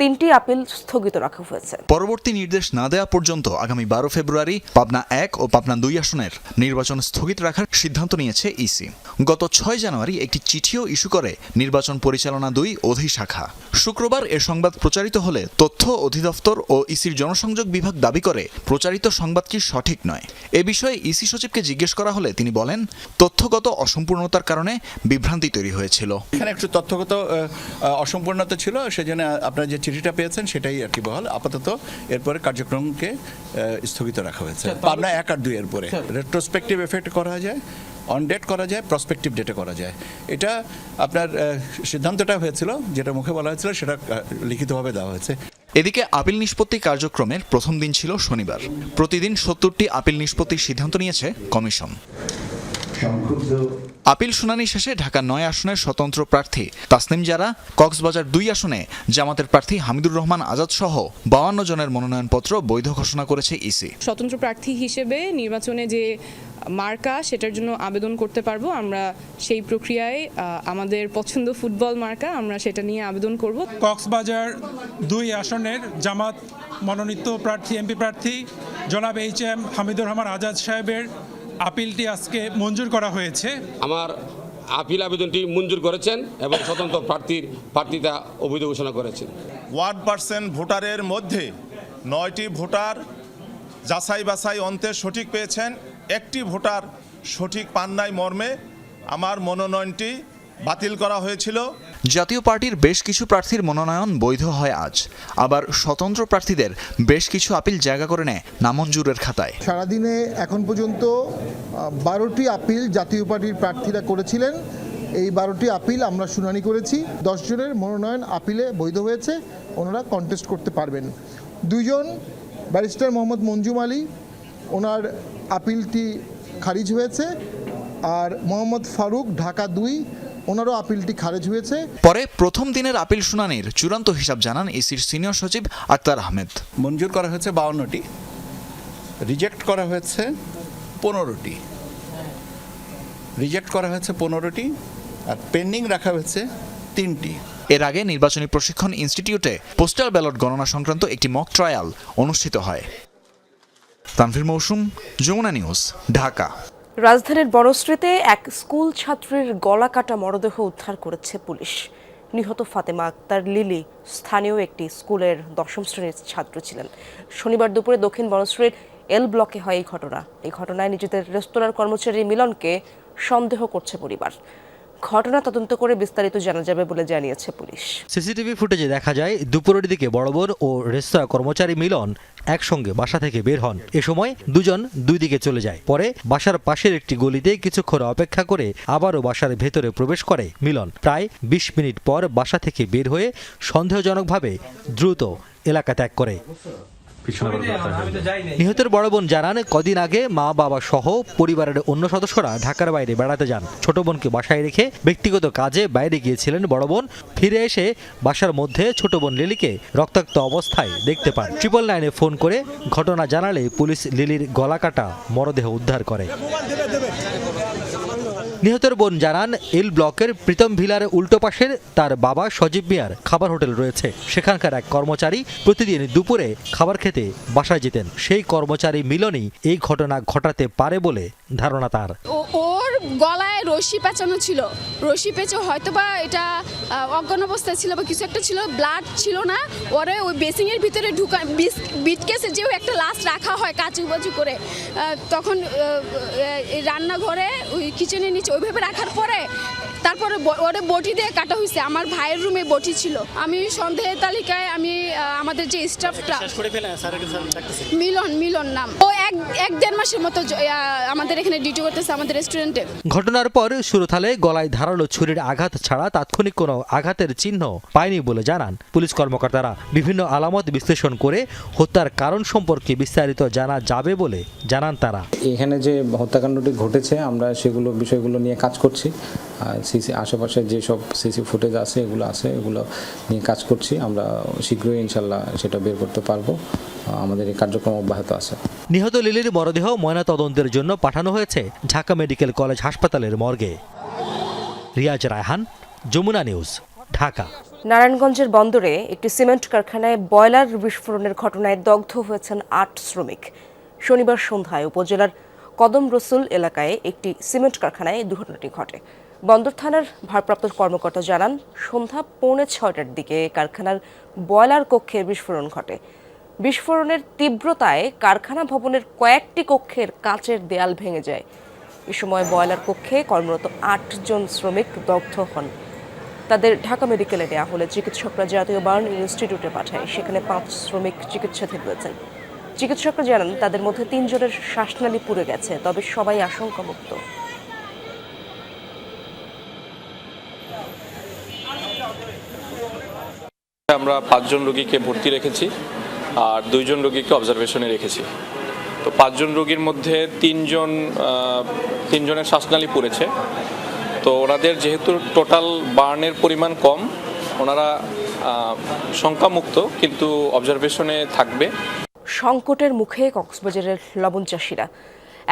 3টি আপিল স্থগিত রাখা হয়েছে। পরবর্তী নির্দেশ না দেওয়া পর্যন্ত আগামী 12 ফেব্রুয়ারি পাবনা 1 ও পাবনা 2 আসনের নির্বাচন স্থগিত রাখার সিদ্ধান্ত নিয়েছে ইসি। গত 6 জানুয়ারি একটি চিঠিও ইস্যু করে নির্বাচন পরিচালনা 2 অধিশাখা। শুক্রবার এ সংবাদ প্রচারিত হলে তথ্য অধিদপ্তর ও ইসির জনসংযোগ বিভাগ দাবি করে প্রচারিত সংবাদটি সঠিক নয়। এ বিষয়ে ইসি সচিবকে জিজ্ঞেস করা হলে তিনি বলেন, তথ্যগত অসম্পূর্ণতার কারণে বিভ্রান্তি তৈরি হয়েছিল। এখানে একটু তথ্যগত অসম্পূর্ণতা ছিল, সেজন্য আপনারা যে চিঠিটা পেয়েছেন সেটাই আর কি বহাল। আপাতত এরপরে কার্যক্রমকে স্থগিত রাখা হয়েছে। পাবনা 1 আর 2 এর পরে রেট্রোস্পেক্টিভ এফেক্ট করা যায়, অন ডেট করা যায়, প্রসপেক্টিভ ডেটে করা যায়। এটা আপনার সিদ্ধান্তটা হয়েছিল, যেটা মুখে বলা হয়েছিল সেটা লিখিতভাবে দেওয়া হয়েছে। এদিকে আপিল নিষ্পত্তি কার্যক্রমের প্রথম দিন ছিল শনিবার। প্রতিদিন 70টি আপিল নিষ্পত্তির সিদ্ধান্ত নিয়েছে কমিশন। আপিল শুনানি শেষে ঢাকা 9 আসনের স্বতন্ত্র প্রার্থী তাসনিম জারা, কক্সবাজার 2 আসনে জামাতের প্রার্থী হামিদুর রহমান আজাদ সহ 52 জনের মনোনয়নপত্র বৈধ ঘোষণা করেছে ইসি। স্বতন্ত্র প্রার্থী হিসেবে নির্বাচনে যে মার্কা সেটার জন্য আবেদন করতে পারবো আমরা। সেই প্রক্রিয়ায় আমাদের পছন্দ ফুটবল মার্কা, আমরা সেটা নিয়ে আবেদন করব। কক্সবাজার 2 আসনের জামাত মনোনীত প্রার্থী এমপি প্রার্থী জনাব HM হামিদুর রহমান আজাদ সাহেবের আপিলটি আজকে মঞ্জুর করা হয়েছে। আমার আপিল আবেদনটি মঞ্জুর করেছেন এবং স্বতন্ত্র প্রার্থিতা অবৈধ ঘোষণা করেছেন। 1% ভোটারের মধ্যে 9টি ভোটার যাচাই বাছাই অন্তে সঠিক পেয়েছেন, একটি ভোটার সঠিক পান নাই মর্মে আমার মনোনয়নটি বাতিল করা হয়েছিল। জাতীয় পার্টির বেশ কিছু প্রার্থীর মনোনয়ন বৈধ হয় আজ, আবার স্বতন্ত্র প্রার্থীদের বেশ কিছু আপিল জায়গা করে নেয় নামঞ্জুরের খাতায়। সারাদিনে এখন পর্যন্ত 12টি আপিল জাতীয় পার্টির প্রার্থীরা করেছিলেন। এই 12টি আপিল আমরা শুনানি করেছি। 10 জনের মনোনয়ন আপিলে বৈধ হয়েছে, ওনারা কন্টেস্ট করতে পারবেন। 2 জন ব্যারিস্টার মোহাম্মদ মঞ্জুম আলী, ওনার আপিলটি খারিজ হয়েছে, আর মোহাম্মদ ফারুক ঢাকা 2, ওনারও আপিলটি খারিজ হয়েছে। পরে প্রথম দিনের আপিল শুনানির চূড়ান্ত হিসাব জানান ইসির সিনিয়র সচিব আক্তার আহমেদ। মঞ্জুর করা হয়েছে 52টি, রিজেক্ট করা হয়েছে 15টি, আর পেন্ডিং রাখা হয়েছে 3টি। এর আগে নির্বাচনী প্রশিক্ষণ ইনস্টিটিউটে পোস্টাল ব্যালট গণনা সংক্রান্ত একটি মক ট্রায়াল অনুষ্ঠিত হয়। তানভীর মৌসুম, যমুনা নিউজ, ঢাকা। রাজধানীর বনশ্রীতে এক স্কুল ছাত্রীর গলা কাটা মরদেহ উদ্ধার করেছে পুলিশ। নিহত ফাতেমা আক্তার লিলি স্থানীয় একটি স্কুলের 10ম শ্রেণীর ছাত্র ছিলেন। শনিবার দুপুরে দক্ষিণ বনশ্রীর এল ব্লকে হয় এই ঘটনা। এই ঘটনায় নিজেদের রেস্তোরাঁর কর্মচারী মিলনকে সন্দেহ করছে পরিবার। ঘটনা তদন্ত করে বিস্তারিত জানা যাবে বলে জানিয়েছে পুলিশ। সিসিটিভি ফুটেজে দেখা যায় দুপুরের দিকে বড়বোন ও রেস্তোরাঁ কর্মচারী মিলন একসঙ্গে বাসা থেকে বের হন। এ সময় দুজন দুই দিকে চলে যায়। পরে বাসার পাশের একটি গলিতে কিছুক্ষণ অপেক্ষা করে আবারও বাসার ভেতরে প্রবেশ করে মিলন। প্রায় 20 মিনিট পর বাসা থেকে বের হয়ে সন্দেহজনকভাবে দ্রুত এলাকা ত্যাগ করে। নিহতের বড় বোন জানান, কদিন আগে মা বাবা সহ পরিবারের অন্য সদস্যরা ঢাকার বাইরে বেড়াতে যান। ছোট বোনকে বাসায় রেখে ব্যক্তিগত কাজে বাইরে গিয়েছিলেন বড় বোন। ফিরে এসে বাসার মধ্যে ছোট বোন লিলিকে রক্তাক্ত অবস্থায় দেখতে পান। 999-এ ফোন করে ঘটনা জানালে পুলিশ লিলির গলা কাটা মরদেহ উদ্ধার করে। নিহতের বোন জানান, এল ব্লকের প্রীতম ভিলার উল্টো পাশের তার বাবা সজীব মিয়ার খাবার হোটেল রয়েছে। সেখানকার এক কর্মচারী প্রতিদিন দুপুরে খাবার খেতে বাসায় যেতেন। সেই কর্মচারী মিলনই এই ঘটনা ঘটাতে পারে বলে ধারণা তার। ওর গলায় রশি পেঁচানো ছিল, রশি পেঁচে হয়তোবা এটা অজ্ঞান অবস্থায় ছিল বা কিছু একটা ছিল, ব্লাড ছিল না। ওরে ওই বেসিংয়ের ভিতরে ঢুকা বিটকেসে যেও একটা লাশ রাখা হয় কাচু বাচু করে, তখন রান্নাঘরে ওই কিচেনের নিচে ওইভাবে রাখার পরে তারপরে ওরে বটি দিয়ে কাটা হয়েছে। আমার ভাইয়ের রুমে বটি ছিল। আমি সন্দেহের তালিকায় আমি আমাদের যে স্টাফটা মিলন নাম, ও 1-1.5 মাসের মতো আমাদের এখানে ডিউটি করতেছে আমাদের রেস্টুরেন্টে। ঘটনার পর সুরথালে গলায় ধারালো ছুরির আঘাত ছাড়া তাৎক্ষণিক কোনো আঘাতের চিহ্ন পায়নি বলে জানান পুলিশ কর্মকর্তারা। বিভিন্ন আলামত বিশ্লেষণ করে হত্যার কারণ সম্পর্কে বিস্তারিত জানা যাবে বলে জানান তারা। এখানে যে হত্যাকাণ্ডটি ঘটেছে আমরা বিষয়গুলো নিয়ে কাজ করছি। সিসি আশেপাশে যেসব সিসি ফুটেজ আছে এগুলো নিয়ে কাজ করছি। আমরা শীঘ্রই ইনশাল্লাহ সেটা বের করতে পারবো। আমাদের এই কার্যক্রম অব্যাহত আছে। নিহত লিলির মরদেহ ময়নাতদন্তের জন্য পাঠানো হয়েছে ঢাকা মেডিকেল কলেজ হাসপাতালের মর্গে। রিয়াজ রায়হান, যমুনা নিউজ, ঢাকা। নারায়ণগঞ্জের বন্দরে একটি সিমেন্ট কারখানায় বয়লার বিস্ফোরণের ঘটনায় দগ্ধ হয়েছেন 8 শ্রমিক। শনিবার সন্ধ্যায় উপজেলার কদম রসুল এলাকায় একটি সিমেন্ট কারখানায় দুর্ঘটনাটি ঘটে। বন্দর থানার ভারপ্রাপ্ত কর্মকর্তা জানান, সন্ধ্যা 5:45টার দিকে কারখানার বয়লার কক্ষে বিস্ফোরণ ঘটে। বিস্ফোরণের তীব্রতায় কারখানা ভবনের কয়েকটি কক্ষের কাচের দেয়াল ভেঙে যায়। এ সময় বয়লার কক্ষে কর্মরত 8 জন শ্রমিক দগ্ধ হন। তাদের ঢাকা মেডিকেলে নেওয়া হলে চিকিৎসকরা জাতীয় বার্ন ইনস্টিটিউটে পাঠায়। সেখানে 5 শ্রমিক চিকিৎসাধীন রয়েছেন। চিকিৎসকরা জানান, তাদের মধ্যে 3 জনের শ্বাসনালী পুড়ে গেছে, তবে সবাই আশঙ্কামুক্ত। আমরা 5 জন রোগীকে ভর্তি রেখেছি আর 2 জন রোগীকে অবজারভেশনে রেখেছি। তো 5 জন রোগীর মধ্যে 3 জনের শ্বাসনালী পুড়েছে। তো ওনাদের যেহেতু টোটাল বার্নের পরিমাণ কম, ওনারা শঙ্কামুক্ত, কিন্তু অবজারভেশনে থাকবে। সংকটের মুখে কক্সবাজারের লবণ চাষিরা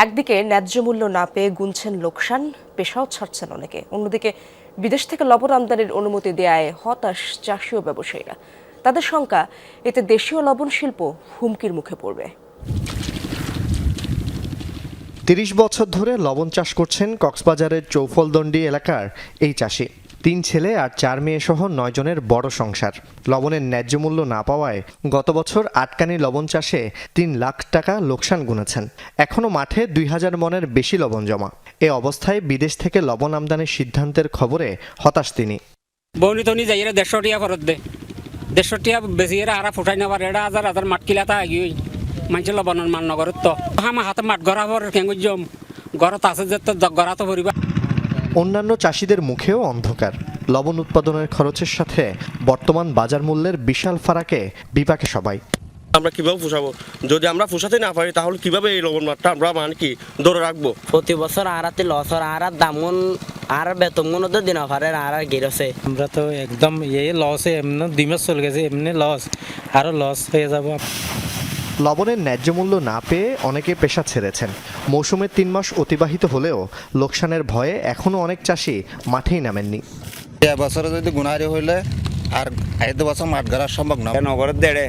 একদিকে ন্যায্য মূল্য না পেয়ে গুনছেন লোকসান, পেশাও ছাড়ছেন অনেকে। অন্যদিকে বিদেশ থেকে লবণ আমদানির অনুমতি দেয়ায় হতাশ চাষি ও ব্যবসায়ীরা। তাদের শঙ্কা, এতে দেশীয় লবণ শিল্প হুমকির মুখে পড়বে। 30 বছর ধরে লবণ চাষ করছেন কক্সবাজারের চৌফলদণ্ডি এলাকার এই চাষি। 3 ছেলে আর 4 মেয়ে সহ 9 জনের বড় সংসার। লবণের ন্যায্য মূল্য না পাওয়ায় গত বছর আটকানি লবণ চাষে 3 লাখ টাকা লোকসান গুনেছেন। এখনও মাঠে 2000 মনের বেশি লবণ জমা। এ অবস্থায় বিদেশ থেকে লবণ আমদানির সিদ্ধান্তের খবরে হতাশ তিনি। বৌনি যাই 150 টিয়া ফরত দে 150 টিয়া বেশি আরা ফুটাই নেবার 1000 মাঠ কিলাতা আগিয়ে মানুষের লবণের মান নগর তো আমার হাতে মাঠ গড়াবর কেঙ্গুজম গড়ত আছে যে তো গড়াতো পরিবার। অন্যান্য চাষিদের মুখেও অন্ধকার। লবণ উৎপাদনের খরচের সাথে বর্তমান বাজার মূল্যের বিশাল ফারাকে বিপাকে সবাই। আমরা কিভাবে পোষাবো? যদি আমরা পোষাতে না পারি তাহলে কিভাবে এই লবণ মাঠটা আমরা মানে কি ধরে রাখবো? প্রতি বছর আরাতে লস আর দামন আর বেতন তো দিন পারে আর গেছে। আমরা তো একদম লসে এমনি 2 মাস চলে গেছে, এমনি লস আরো লস হয়ে যাব। লবণের ন্যায্য মূল্য না পেয়ে অনেকে পেশা ছেড়েছেন। মৌসুমের 3 মাস অতিবাহিত হলেও লোকসানের ভয়ে এখনও অনেক চাষি মাঠেই নামেননি। বছরে যদি গুণারি হইলে আর 5 বছর মাঠ গড়া সম্ভব না। নগরের দেড়ে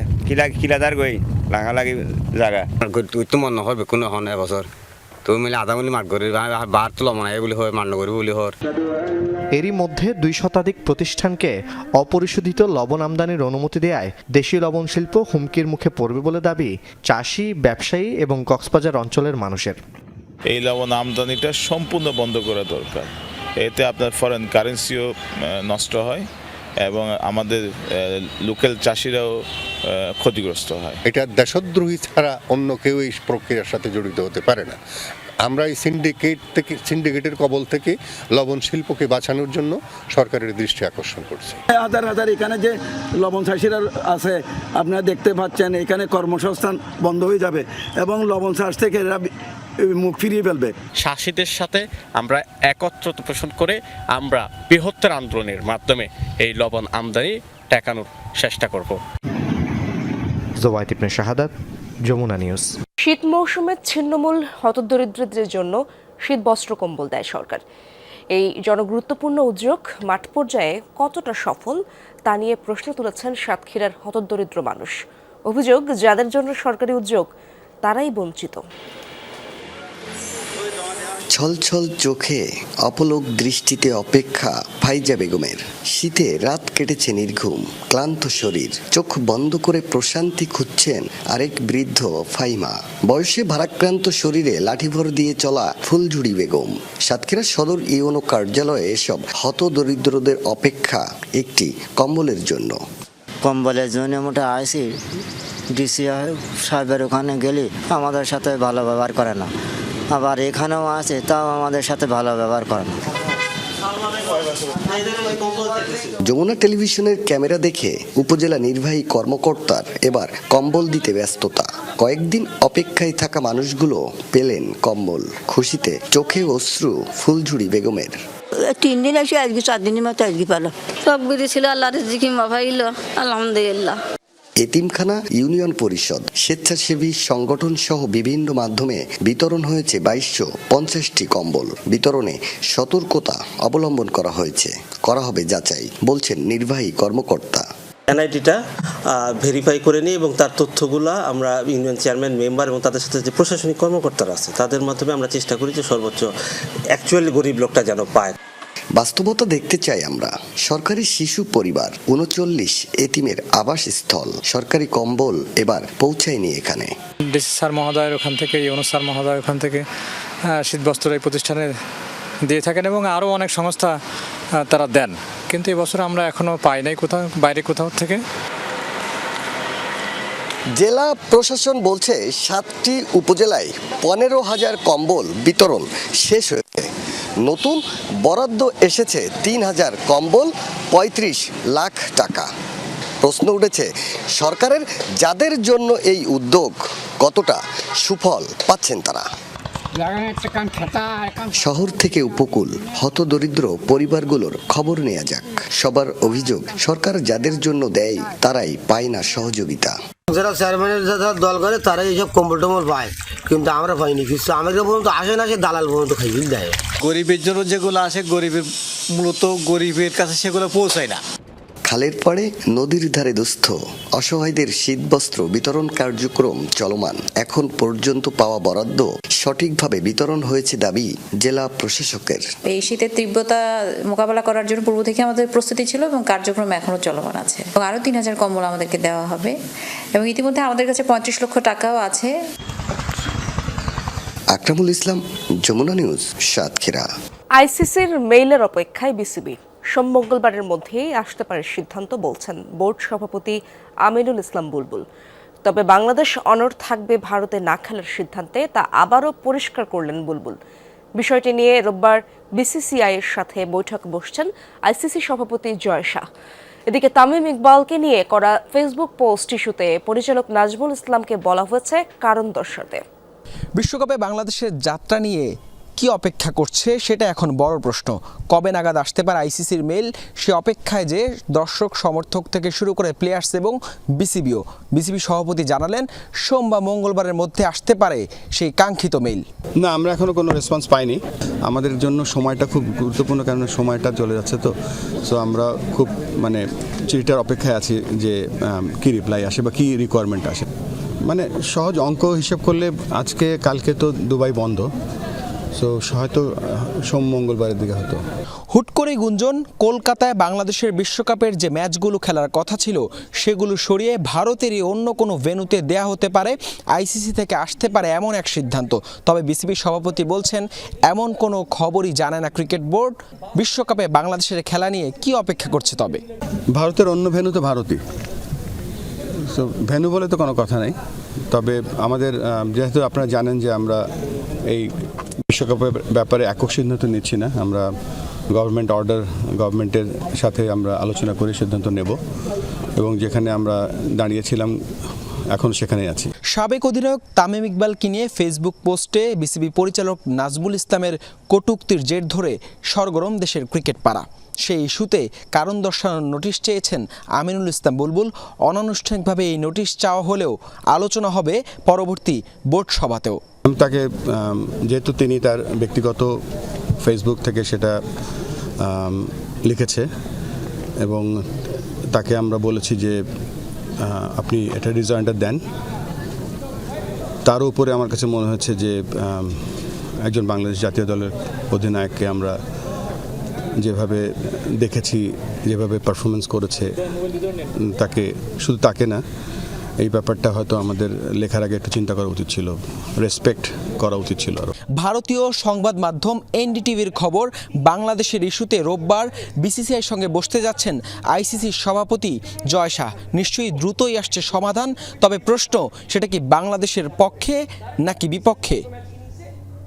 কিলাদার গই লাগা লাগি জায়গা তুই তো মনে হবে কোনো হন এবছর তুই মিলে আধা মিলি মাঠ করি বার তো লবণ বলে হয় মান নগরী বলে হর। এরই মধ্যে 2 শতাধিক প্রতিষ্ঠানকে অপরিশোধিত লবণ আমদানির অনুমতি দেয়ায় দেশীয় লবণ শিল্প হুমকির মুখে পড়বে বলে দাবি চাষি, ব্যবসায়ী এবং কক্সবাজার অঞ্চলের মানুষের। এই লবণ আমদানিটা সম্পূর্ণ বন্ধ করা দরকার। এতে আপনার ফরেন কারেন্সিও নষ্ট হয় এবং আমাদের লোকাল চাষিরাও ক্ষতিগ্রস্ত হয়। এটা দেশদ্রোহী ছাড়া অন্য কেউ এই প্রক্রিয়ার সাথে জড়িত হতে পারে না। আমরা এই সিন্ডিকেটের কবল থেকে লবণ শিল্পকে বাঁচানোর জন্য সরকারের দৃষ্টি আকর্ষণ করছি। হাজার হাজার এখানে যে লবণ চাষিরা আছে আপনারা দেখতে পাচ্ছেন, এখানে কর্মসংস্থান বন্ধ হয়ে যাবে এবং লবণ চাষ থেকে এরা মুখ ফিরিয়ে ফেলবে। চাষিদের সাথে আমরা একত্রতা পোষণ করে আমরা বৃহত্তর আন্দোলনের মাধ্যমে এই লবণ আমদানি ঠেকানোর চেষ্টা করব। জোবায়েত ইবনে শাহাদাত, যমুনা নিউজ। শীত মৌসুমে ছিন্নমূল হতদরিদ্রদের জন্য শীত বস্ত্র কম্বল দেয় সরকার। এই জনগুরুত্বপূর্ণ উদ্যোগ মাঠ পর্যায়ে কতটা সফল তা নিয়ে প্রশ্ন তুলেছেন সাতক্ষীরার হতদরিদ্র মানুষ। অভিযোগ, যাদের জন্য সরকারি উদ্যোগ তারাই বঞ্চিত। ছলছল চোখে অপলক দৃষ্টিতে অপেক্ষা ফাইজা বেগমের। শীতে রাত কেটেছে নির্ঘুম, ক্লান্ত শরীর, চোখ বন্ধ করে প্রশান্তি খুঁজছেন আরেক বৃদ্ধ ফাইমা। বয়সে ভারাক্রান্ত শরীরে লাঠিভর দিয়ে চলা ফুলঝুড়ি বেগম। সাতক্ষীরা সদর ইউনো কার্যালয়ে এসব হতদরিদ্রদের অপেক্ষা একটি কম্বলের জন্য। কম্বলের জন্য মোটা আইসি ডিসি সাহেবের ওখানে গেলে আমাদের সাথে ভালো ব্যবহার করে না, আবার এখানেও আছে তাও আমাদের সাথে ভালো ব্যবহার করে না। যমুনা টেলিভিশনের ক্যামেরা দেখে উপজেলা নির্বাহী কর্মকর্তার এবার কম্বল দিতে ব্যস্ততা। কয়েকদিন অপেক্ষায় থাকা মানুষগুলো পেলেন কম্বল। খুশিতে চোখে অশ্রু ফুলঝুড়ি বেগমের। 3 দিন আসি, আজকে 4 দিনের মতো আজকে পেলাম। সব বিধি ছিল, আল্লাহর রিজিকি মাফাইল, আলহামদুলিল্লাহ। এতিমখানা ইউনিয়ন পরিষদ, স্বেচ্ছাসেবী সংগঠন সহ বিভিন্ন মাধ্যমে বিতরণ হয়েছে 2250টি কম্বল। বিতরণে সতর্কতা অবলম্বন করা হয়েছে, করা হবে যাচাই, বলছেন নির্বাহী কর্মকর্তা। এনআইডিটা ভেরিফাই করে নিই এবং তার তথ্যগুলো আমরা ইউনিয়ন চেয়ারম্যান, মেম্বার এবং তাদের সাথে যে প্রশাসনিক কর্মকর্তারা আছে তাদের মাধ্যমে আমরা চেষ্টা করি যে সর্বোচ্চ অ্যাকচুয়ালি গরিব লোকটা যেন পায়। বাস্তবতা দেখতে চাই আমরা। সরকারি শিশু পরিবার 39 এতিমের আবাসস্থল। সরকারি কম্বল এবার পৌঁছায়নি এখানে। ডিসি স্যার মহোদয়ের ওখান থেকে, ইউনুস স্যার মহোদয়ের ওখান থেকে শীতবস্ত্র এই প্রতিষ্ঠানে দিয়ে থাকেন এবং আরও অনেক সংস্থা তারা দেন, কিন্তু এবছর আমরা এখনও পাই নাই কোথাও, বাইরে কোথাও থেকে। জেলা প্রশাসন বলছে 7টি উপজেলায় 15,000 কম্বল বিতরণ শেষ হয়েছে। নতুন বরাদ্দ এসেছে 3,000 কম্বল, 35 লাখ টাকা। প্রশ্ন উঠেছে, সরকারের যাদের জন্য এই উদ্যোগ কতটা সুফল পাচ্ছেন তারা। শহর থেকে উপকূল হতদরিদ্র পরিবারগুলোর খবর নেওয়া যাক। সবার অভিযোগ, সরকার যাদের জন্য দেয় তারাই পায় না সহযোগিতা। যারা চেয়ারম্যানের যারা দল করে তারাই এইসব কম্বল টম্বল পায়, কিন্তু আমরা পাইনি কিছু। আমাদের পর্যন্ত আসে না, সে দালাল পর্যন্ত খাইয়ে দেয়। গরিবের জন্য যেগুলো আসে, গরিবের মূলত গরিবের কাছে সেগুলো পৌঁছায় না। খালের পাড়ে নদীর ধারে দুস্থ অসহায়দের শীতবস্ত্র বিতরণ কার্যক্রম চলমান। এখন পর্যন্ত পাওয়া বরাদ্দ সঠিকভাবে বিতরণ হয়েছে দাবি জেলা প্রশাসকের। এই শীতের তীব্রতা মোকাবেলা করার জন্য পূর্ব থেকে আমাদের প্রস্তুতি ছিল এবং কার্যক্রম এখনো চলমান আছে। এবং আরও 3000 কম্বল আমাদেরকে দেওয়া হবে এবং ইতিমধ্যে আমাদের কাছে 35 লক্ষ টাকাও আছে। আকরামুল ইসলাম, যমুনা নিউজ, সাতক্ষীরা। আইসিসির মেইলের অপেক্ষায় বিসিবি। সোম মঙ্গলবারের মধ্যেই আসতে পারে সিদ্ধান্ত বলছেন বোর্ড সভাপতি আমিনুল ইসলাম বুলবুল। তবে বাংলাদেশ অনড় থাকবে ভারতে না খেলার সিদ্ধান্তে, তা আবারও পরিষ্কার করলেন বুলবুল। বিষয়টি নিয়ে রোববার বিসিসিআই এর সাথে বৈঠক বসছেন আইসিসি সভাপতি জয় শাহ। এদিকে তামিম ইকবালকে নিয়ে করা ফেসবুক পোস্ট ইস্যুতে পরিচালক নাজমুল ইসলামকে বলা হয়েছে কারণ দর্শাতে। বিশ্বকাপে বাংলাদেশের যাত্রা নিয়ে কি অপেক্ষা করছে সেটা এখন বড় প্রশ্ন। কবে নাগাদ আসতে পারে আইসিসির মেইল, সে অপেক্ষায় যে দর্শক সমর্থক থেকে শুরু করে প্লেয়ার্স এবং বিসিবিও। বিসিবি সভাপতি জানালেন সোম বা মঙ্গলবারের মধ্যে আসতে পারে সেই কাঙ্ক্ষিত মেইল। না, আমরা এখনো কোনো রেসপন্স পাইনি। আমাদের জন্য সময়টা খুব গুরুত্বপূর্ণ, কারণ সময়টা চলে যাচ্ছে। তো আমরা খুব চিঠিটার অপেক্ষায় আছি যে কি রিপ্লাই আসে বা কি রিকোয়ারমেন্ট আসে। সহজ অঙ্ক হিসেব করলে আজকে কালকে তো দুবাই বন্ধ, সো হয়তো সোম মঙ্গলবারের দিকে হতো। হুট করে গুঞ্জন, কলকাতায় বাংলাদেশের বিশ্বকাপের যে ম্যাচগুলো খেলার কথা ছিল সেগুলো সরিয়ে ভারতেরই অন্য কোনো ভেন্যুতে দেয়া হতে পারে। আইসিসি থেকে আসতে পারে এমন এক সিদ্ধান্ত। তবে বিসিবি সভাপতি বলছেন এমন কোনো খবরই জানে না ক্রিকেট বোর্ড। বিশ্বকাপে বাংলাদেশের খেলা নিয়ে কি অপেক্ষা করছে তবে? ভারতের অন্য ভেন্যু তো ভারতই, সো ভেন্যু বলে তো কোনো কথা নেই। তবে আমাদের যেহেতু আপনারা জানেন যে আমরা এই বিশ্বকাপের ব্যাপারে একক সিদ্ধান্ত নিচ্ছি না, আমরা গভর্নমেন্টের সাথে আমরা আলোচনা করে সিদ্ধান্ত নেব এবং যেখানে আমরা দাঁড়িয়েছিলাম এখন সেখানেই আছি। সাবেক অধিনায়ক তামিম ইকবালকে নিয়ে ফেসবুক পোস্টে বিসিবি পরিচালক নাজমুল ইসলামের কটূক্তির জের ধরে সরগরম দেশের ক্রিকেট পাড়া। সেই ইস্যুতে কারণ দর্শানোর নোটিশ চেয়েছেন আমিনুল ইসলাম বুলবুল। অনানুষ্ঠানিকভাবে এই নোটিশ চাওয়া হলেও আলোচনা হবে পরবর্তী বোর্ড সভাতেও। তাকে যেহেতু তিনি তার ব্যক্তিগত ফেসবুক থেকে সেটা লিখেছে এবং তাকে আমরা বলেছি যে আপনি এটা রিজয়েন্টার দেন। তার উপরে আমার কাছে মনে হচ্ছে যে একজন বাংলাদেশ জাতীয় দলের অধিনায়ককে আমরা যেভাবে দেখেছি, যেভাবে পারফরমেন্স করেছে, শুধু তাকে না, এই ব্যাপারটা হয়তো আমাদের লেখার আগে একটু চিন্তা করা উচিত ছিল, রেসপেক্ট করা উচিত ছিল। ভারতীয় সংবাদ মাধ্যম এনডিটিভির খবর, বাংলাদেশের ইস্যুতে রোববার বিসিসিআই সঙ্গে বসতে যাচ্ছেন আইসিসির সভাপতি জয় শাহ। নিশ্চয়ই দ্রুতই আসছে সমাধান। তবে প্রশ্ন, সেটা কি বাংলাদেশের পক্ষে নাকি বিপক্ষে?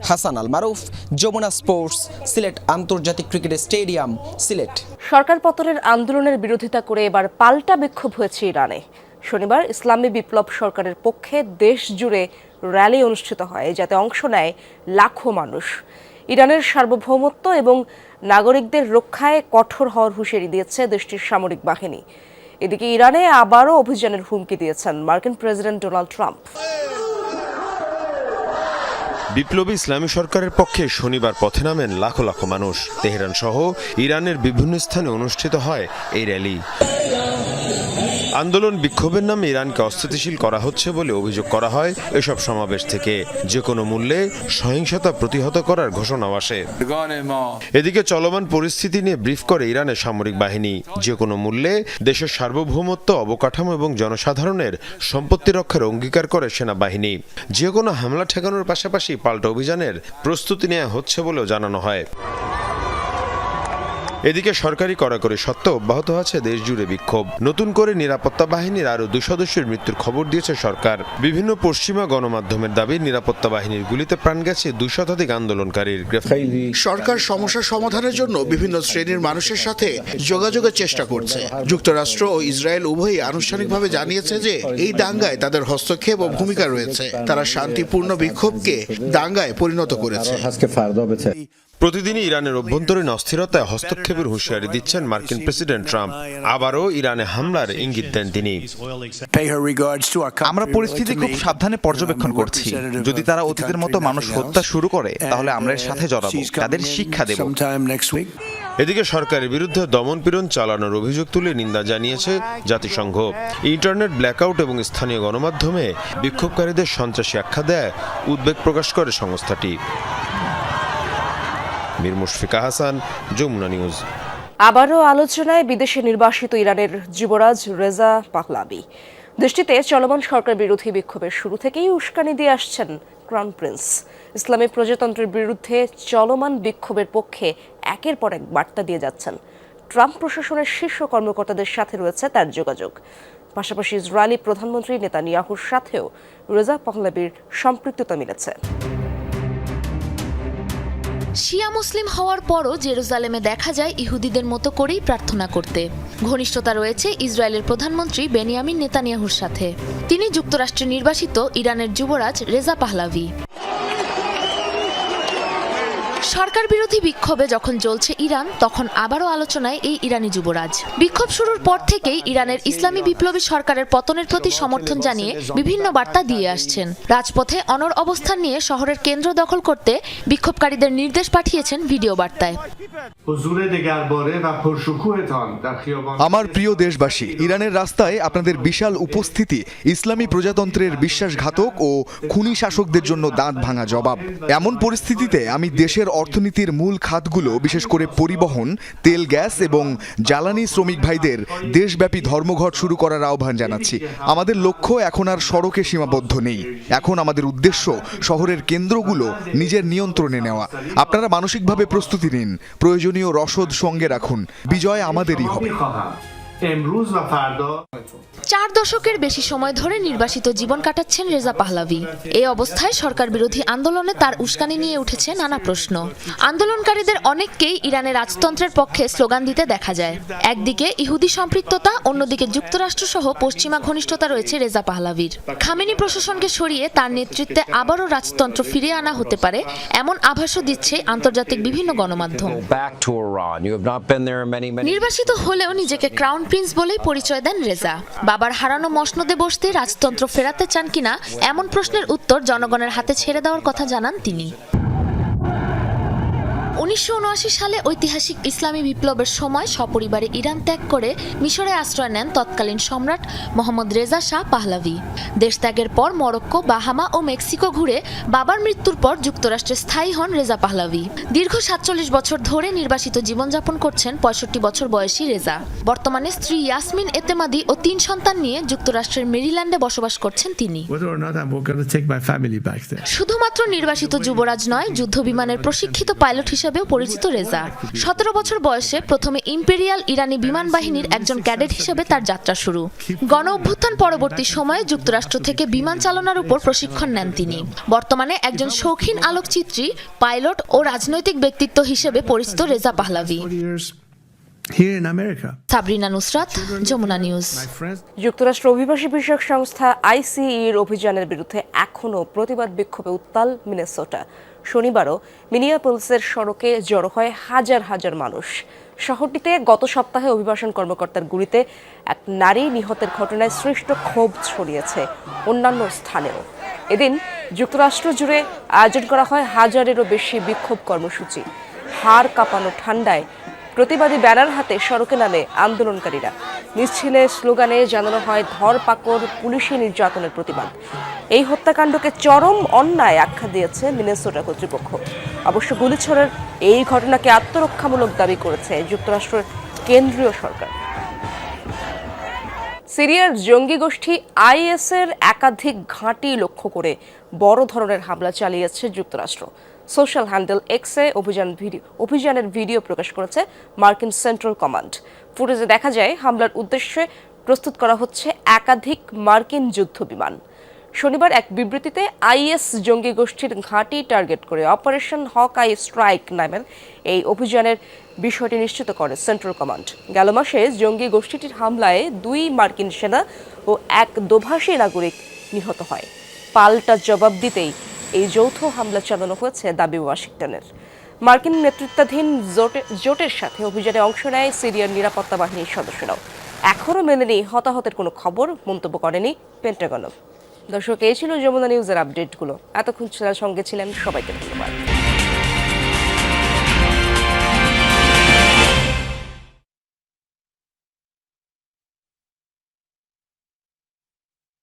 হাসান আল মারুফ, যমুনা স্পোর্টস, সিলেট আন্তর্জাতিক ক্রিকেট স্টেডিয়াম, সিলেট। সরকার পতনের আন্দোলনের বিরোধিতা করে এবার পাল্টা বিক্ষোভ হয়েছে ইরানে। শনিবার ইসলামী বিপ্লব সরকারের পক্ষে দেশ জুড়ে র্যালি অনুষ্ঠিত হয়, যাতে অংশ নেয় লাখো মানুষ। ইরানের সার্বভৌমত্ব এবং নাগরিকদের রক্ষায় কঠোর হওয়ার হুঁশিয়ারি দিয়েছে দেশটির সামরিক বাহিনী। এদিকে ইরানে আবারও অভিযানের হুমকি দিয়েছেন মার্কিন প্রেসিডেন্ট ডোনাল্ড ট্রাম্প। বিপ্লবী ইসলামী সরকারের পক্ষে শনিবার পথে নামেন লাখো লাখো মানুষ। তেহরান সহ ইরানের বিভিন্ন স্থানে অনুষ্ঠিত হয় এই র্যালি। আন্দোলন বিক্ষোভের নামে ইরানকে অস্থিতিশীল করা হচ্ছে বলে অভিযোগ করা হয় এসব সমাবেশ থেকে। যে কোনো মূল্যে সহিংসতা প্রতিহত করার ঘোষণাও আসে। এদিকে চলমান পরিস্থিতি নিয়ে ব্রিফ করে ইরানের সামরিক বাহিনী। যে কোনো মূল্যে দেশের সার্বভৌমত্ব, অবকাঠামো এবং জনসাধারণের সম্পত্তি রক্ষার অঙ্গীকার করে সেনাবাহিনী। যে কোনো হামলা ঠেকানোর পাশাপাশি পাল্টা অভিযানের প্রস্তুতি নেওয়া হচ্ছে বলেও জানানো হয়। এদিকে সরকারি কড়াকড়ি সত্ত্বেও অব্যাহত আছে দেশ জুড়ে বিক্ষোভ। নতুন করে নিরাপত্তা বাহিনীর আরও 2 সদস্যের মৃত্যুর খবর দিয়েছে সরকার। বিভিন্ন পশ্চিমা গণমাধ্যমের দাবি, নিরাপত্তা বাহিনীর গুলিতে প্রাণ গেছে 2 শতাধিক আন্দোলনকারীর। সরকার সমস্যা সমাধানের জন্য বিভিন্ন শ্রেণীর মানুষের সাথে যোগাযোগের চেষ্টা করছে। যুক্তরাষ্ট্র ও ইসরায়েল উভয়ই আনুষ্ঠানিকভাবে জানিয়েছে যে এই দাঙ্গায় তাদের হস্তক্ষেপ ও ভূমিকা রয়েছে। তারা শান্তিপূর্ণ বিক্ষোভকে দাঙ্গায় পরিণত করেছে। প্রতিদিনই ইরানের অভ্যন্তরীণ অস্থিরতায় হস্তক্ষেপের হুঁশিয়ারি দিচ্ছেন মার্কিন প্রেসিডেন্ট ট্রাম্প। আবারও ইরানে হামলার ইঙ্গিত দেন তিনি। আমরা পরিস্থিতি খুব সাবধানে পর্যবেক্ষণ করছি। যদি তারা অতীতের মতো মানুষ হত্যা শুরু করে, তাহলে আমরা এর সাথে জড়াবো, তাদের শিক্ষা দেব। এদিকে সরকারের বিরুদ্ধে দমনপীড়ন চালানোর অভিযোগ তুলে নিন্দা জানিয়েছে জাতিসংঘ। ইন্টারনেট ব্ল্যাকআউট এবং স্থানীয় গণমাধ্যমে বিক্ষোভকারীদের সন্ত্রাসী আখ্যা দেয় উদ্বেগ প্রকাশ করে সংস্থাটি। মীর মুশফিকা হাসান, যমুনা নিউজ। আবারও আলোচনায় বিদেশে নির্বাসিত ইরানের যুবরাজ রেজা পাহলাভি। দেশটিতে চলমান সরকার বিরোধী বিক্ষোভের শুরু থেকেই উস্কানি দিয়ে আসছেন ক্রাউন প্রিন্স। ইসলামী প্রজাতন্ত্রের বিরুদ্ধে চলমান বিক্ষোভের পক্ষে একের পর এক বার্তা দিয়ে যাচ্ছেন। ট্রাম্প প্রশাসনের শীর্ষ কর্মকর্তাদের সাথে রয়েছে তার যোগাযোগ। পাশাপাশি ইসরায়েলি প্রধানমন্ত্রী নেতানিয়াহুর সাথেও রেজা পাহলাভির সম্পৃক্ততা মিলেছে। শিয়া মুসলিম হওয়ার পরও জেরুজালেমে দেখা যায় ইহুদিদের মতো করেই প্রার্থনা করতে। ঘনিষ্ঠতা রয়েছে ইসরায়েলের প্রধানমন্ত্রী বেনিয়ামিন নেতানিয়াহুর সাথে। তিনি যুক্তরাষ্ট্রে নির্বাসিত ইরানের যুবরাজ রেজা পাহলাভি। সরকার বিরোধী বিক্ষোভে যখন জ্বলছে ইরান, তখন আবারও আলোচনায় এই ইরানি যুবরাজ। বিক্ষোভ শুরুর পর থেকেই ইরানের ইসলামী বিপ্লবী সরকারের পতনের প্রতি সমর্থন জানিয়ে বিভিন্ন বার্তা দিয়ে আসছেন। রাজপথে অনড় অবস্থান নিয়ে শহরের কেন্দ্র দখল করতে বিক্ষোভকারীদের নির্দেশ পাঠিয়েছেন ভিডিও বার্তায়। আমার প্রিয় দেশবাসী, ইরানের রাস্তায় আপনাদের বিশাল উপস্থিতি ইসলামী প্রজাতন্ত্রের বিশ্বাসঘাতক ও খুনি শাসকদের জন্য দাঁত ভাঙা জবাব। এমন পরিস্থিতিতে আমি দেশের অর্থনীতির মূল খাতগুলো, বিশেষ করে পরিবহন, তেল, গ্যাস এবং জ্বালানি শ্রমিক ভাইদের দেশব্যাপী ধর্মঘট শুরু করার আহ্বান জানাচ্ছি। আমাদের লক্ষ্য এখন আর সড়কে সীমাবদ্ধ নেই। এখন আমাদের উদ্দেশ্য শহরের কেন্দ্রগুলো নিজের নিয়ন্ত্রণে নেওয়া। আপনারা মানসিকভাবে প্রস্তুতি নিন, প্রয়োজনীয় রসদ সঙ্গে রাখুন। বিজয় আমাদেরই হবে। 4 দশকের বেশি সময় ধরে নির্বাসিত জীবন কাটাচ্ছেন রেজা পাহলাভি। এই অবস্থায় সরকার বিরোধী আন্দোলনে তার উস্কানি নিয়ে উঠেছে নানা প্রশ্ন। আন্দোলনকারীদের অনেককেই ইরানের রাজতন্ত্রের পক্ষে স্লোগান দিতে দেখা যায়। একদিকে ইহুদি সম্পৃক্ততা, অন্যদিকে যুক্তরাষ্ট্র সহ পশ্চিমা ঘনিষ্ঠতা রয়েছে রেজা পাহলাভির। খামেনি প্রশাসনকে সরিয়ে তার নেতৃত্বে আবারও রাজতন্ত্র ফিরিয়ে আনা হতে পারে, এমন আভাসও দিচ্ছে আন্তর্জাতিক বিভিন্ন গণমাধ্যম। নির্বাসিত হলেও নিজেকে ক্রাউন প্রিন্স বলেই পরিচয় দেন রেজা। বাবার হারানো মসনদে বসতে রাজতন্ত্র ফেরাতে চান কিনা, এমন প্রশ্নের উত্তর জনগণের হাতে ছেড়ে দেওয়ার কথা জানান তিনি। 1979 সালে ঐতিহাসিক ইসলামী বিপ্লবের সময় সপরিবারে ইরান ত্যাগ করে মিশরে আশ্রয় নেন তৎকালীন সম্রাট মোহাম্মদ রেজা শাহ পাহলাভি। দেশ ত্যাগের পর মরক্কো, বাহামা ও মেক্সিকো ঘুরে বাবার মৃত্যুর পর যুক্তরাষ্ট্রে স্থায়ী হন রেজা পাহলাভি। দীর্ঘ 47 বছর ধরে নির্বাসিত জীবনযাপন করছেন 65 বছর বয়সী রেজা। বর্তমানে স্ত্রী ইয়াসমিন এতেমাদি ও 3 সন্তান নিয়ে যুক্তরাষ্ট্রের মেরিল্যান্ডে বসবাস করছেন তিনি। শুধুমাত্র নির্বাসিত যুবরাজ নয়, যুদ্ধ বিমানের প্রশিক্ষিত পাইলট হিসেবেও পরিচিত রেজা। 17 বছর বয়সে প্রথমে ইম্পেরিয়াল ইরানি বিমান বাহিনীর একজন ক্যাডেট হিসেবে তার যাত্রা শুরু। গণ অভ্যুত্থান পরবর্তী সময়ে যুক্তরাষ্ট্র থেকে বিমান চালনার উপর প্রশিক্ষণ নেন তিনি। বর্তমানে একজন শৌখিন আলোকচিত্রী, পাইলট ও রাজনৈতিক ব্যক্তিত্ব হিসেবে পরিচিত রেজা পাহলাভি। সাবরিনা নুসরাত, যমুনা নিউজ। যুক্তরাষ্ট্র অভিবাসী বিষয়ক সংস্থা ICEর অভিযানের বিরুদ্ধে এখনও প্রতিবাদ বিক্ষোভে উত্তাল মিনেসোটা। শনিবারও মিনিয়াপোলিসের সড়কে জড়ো হয় হাজার হাজার মানুষ। শহরটিতে গত সপ্তাহে অভিবাসন কর্মকর্তার গুলিতে এক নারী নিহতের ঘটনায় সৃষ্ট ক্ষোভ ছড়িয়েছে অন্যান্য স্থানেও। এদিন যুক্তরাষ্ট্র জুড়ে আয়োজন করা হয় হাজারেরও বেশি বিক্ষোভ কর্মসূচি। হাড় কাঁপানো ঠান্ডায় প্রতিবাদী ব্যানার হাতে সড়কে নামে আন্দোলনকারীরা। মিছিলে স্লোগানে জানানো হয় ধরপাকড়, পুলিশি নির্যাতনের প্রতিবাদ। এই হত্যাকাণ্ডকে চরম অন্যায় আখ্যা দিয়েছে মিনেসোটা কর্তৃপক্ষ। অবশ্য গুলিছোড়ের এই ঘটনাকে আত্মরক্ষামূলক দাবি করেছে যুক্তরাষ্ট্রের কেন্দ্রীয় সরকার। সিরিয়ার জঙ্গি গোষ্ঠী IS-এর একাধিক ঘাঁটি লক্ষ্য করে বড় ধরনের হামলা চালিয়েছে যুক্তরাষ্ট্র। সোশ্যাল হ্যান্ডেল X-এ অভিযানের ভিডিও প্রকাশ করেছে মার্কিন সেন্ট্রাল কমান্ড। ফুটেজে দেখা যায় হামলার উদ্দেশ্যে প্রস্তুত করা হচ্ছে একাধিক মার্কিন যুদ্ধ বিমান। শনিবার এক বিবৃতিতে IS জঙ্গি গোষ্ঠীর ঘাঁটি টার্গেট করে অপারেশন হকআই স্ট্রাইক নামের এই অভিযানের বিষয়টি নিশ্চিত করে সেন্ট্রাল কমান্ড। গেল মাসে জঙ্গি গোষ্ঠীটির হামলায় 2 মার্কিন সেনা ও 1 দোভাষী নাগরিক নিহত হয়। পাল্টা জবাব দিতেই এই যৌথ হামলা চালানো হয়েছে দাবি ওয়াশিংটনের। মার্কিন নেতৃত্বাধীন জোটের সাথে অভিযানে অংশ নেয় সিরিয়ার নিরাপত্তা বাহিনীর সদস্যরাও। এখনও মেলেনি হতাহতের কোনো খবর, মন্তব্য করেনি পেন্টাগনও। দর্শক, এই ছিল যমুনা নিউজের আপডেটগুলো। এতক্ষণ সঙ্গে ছিলেন, সবাইকে ধন্যবাদ।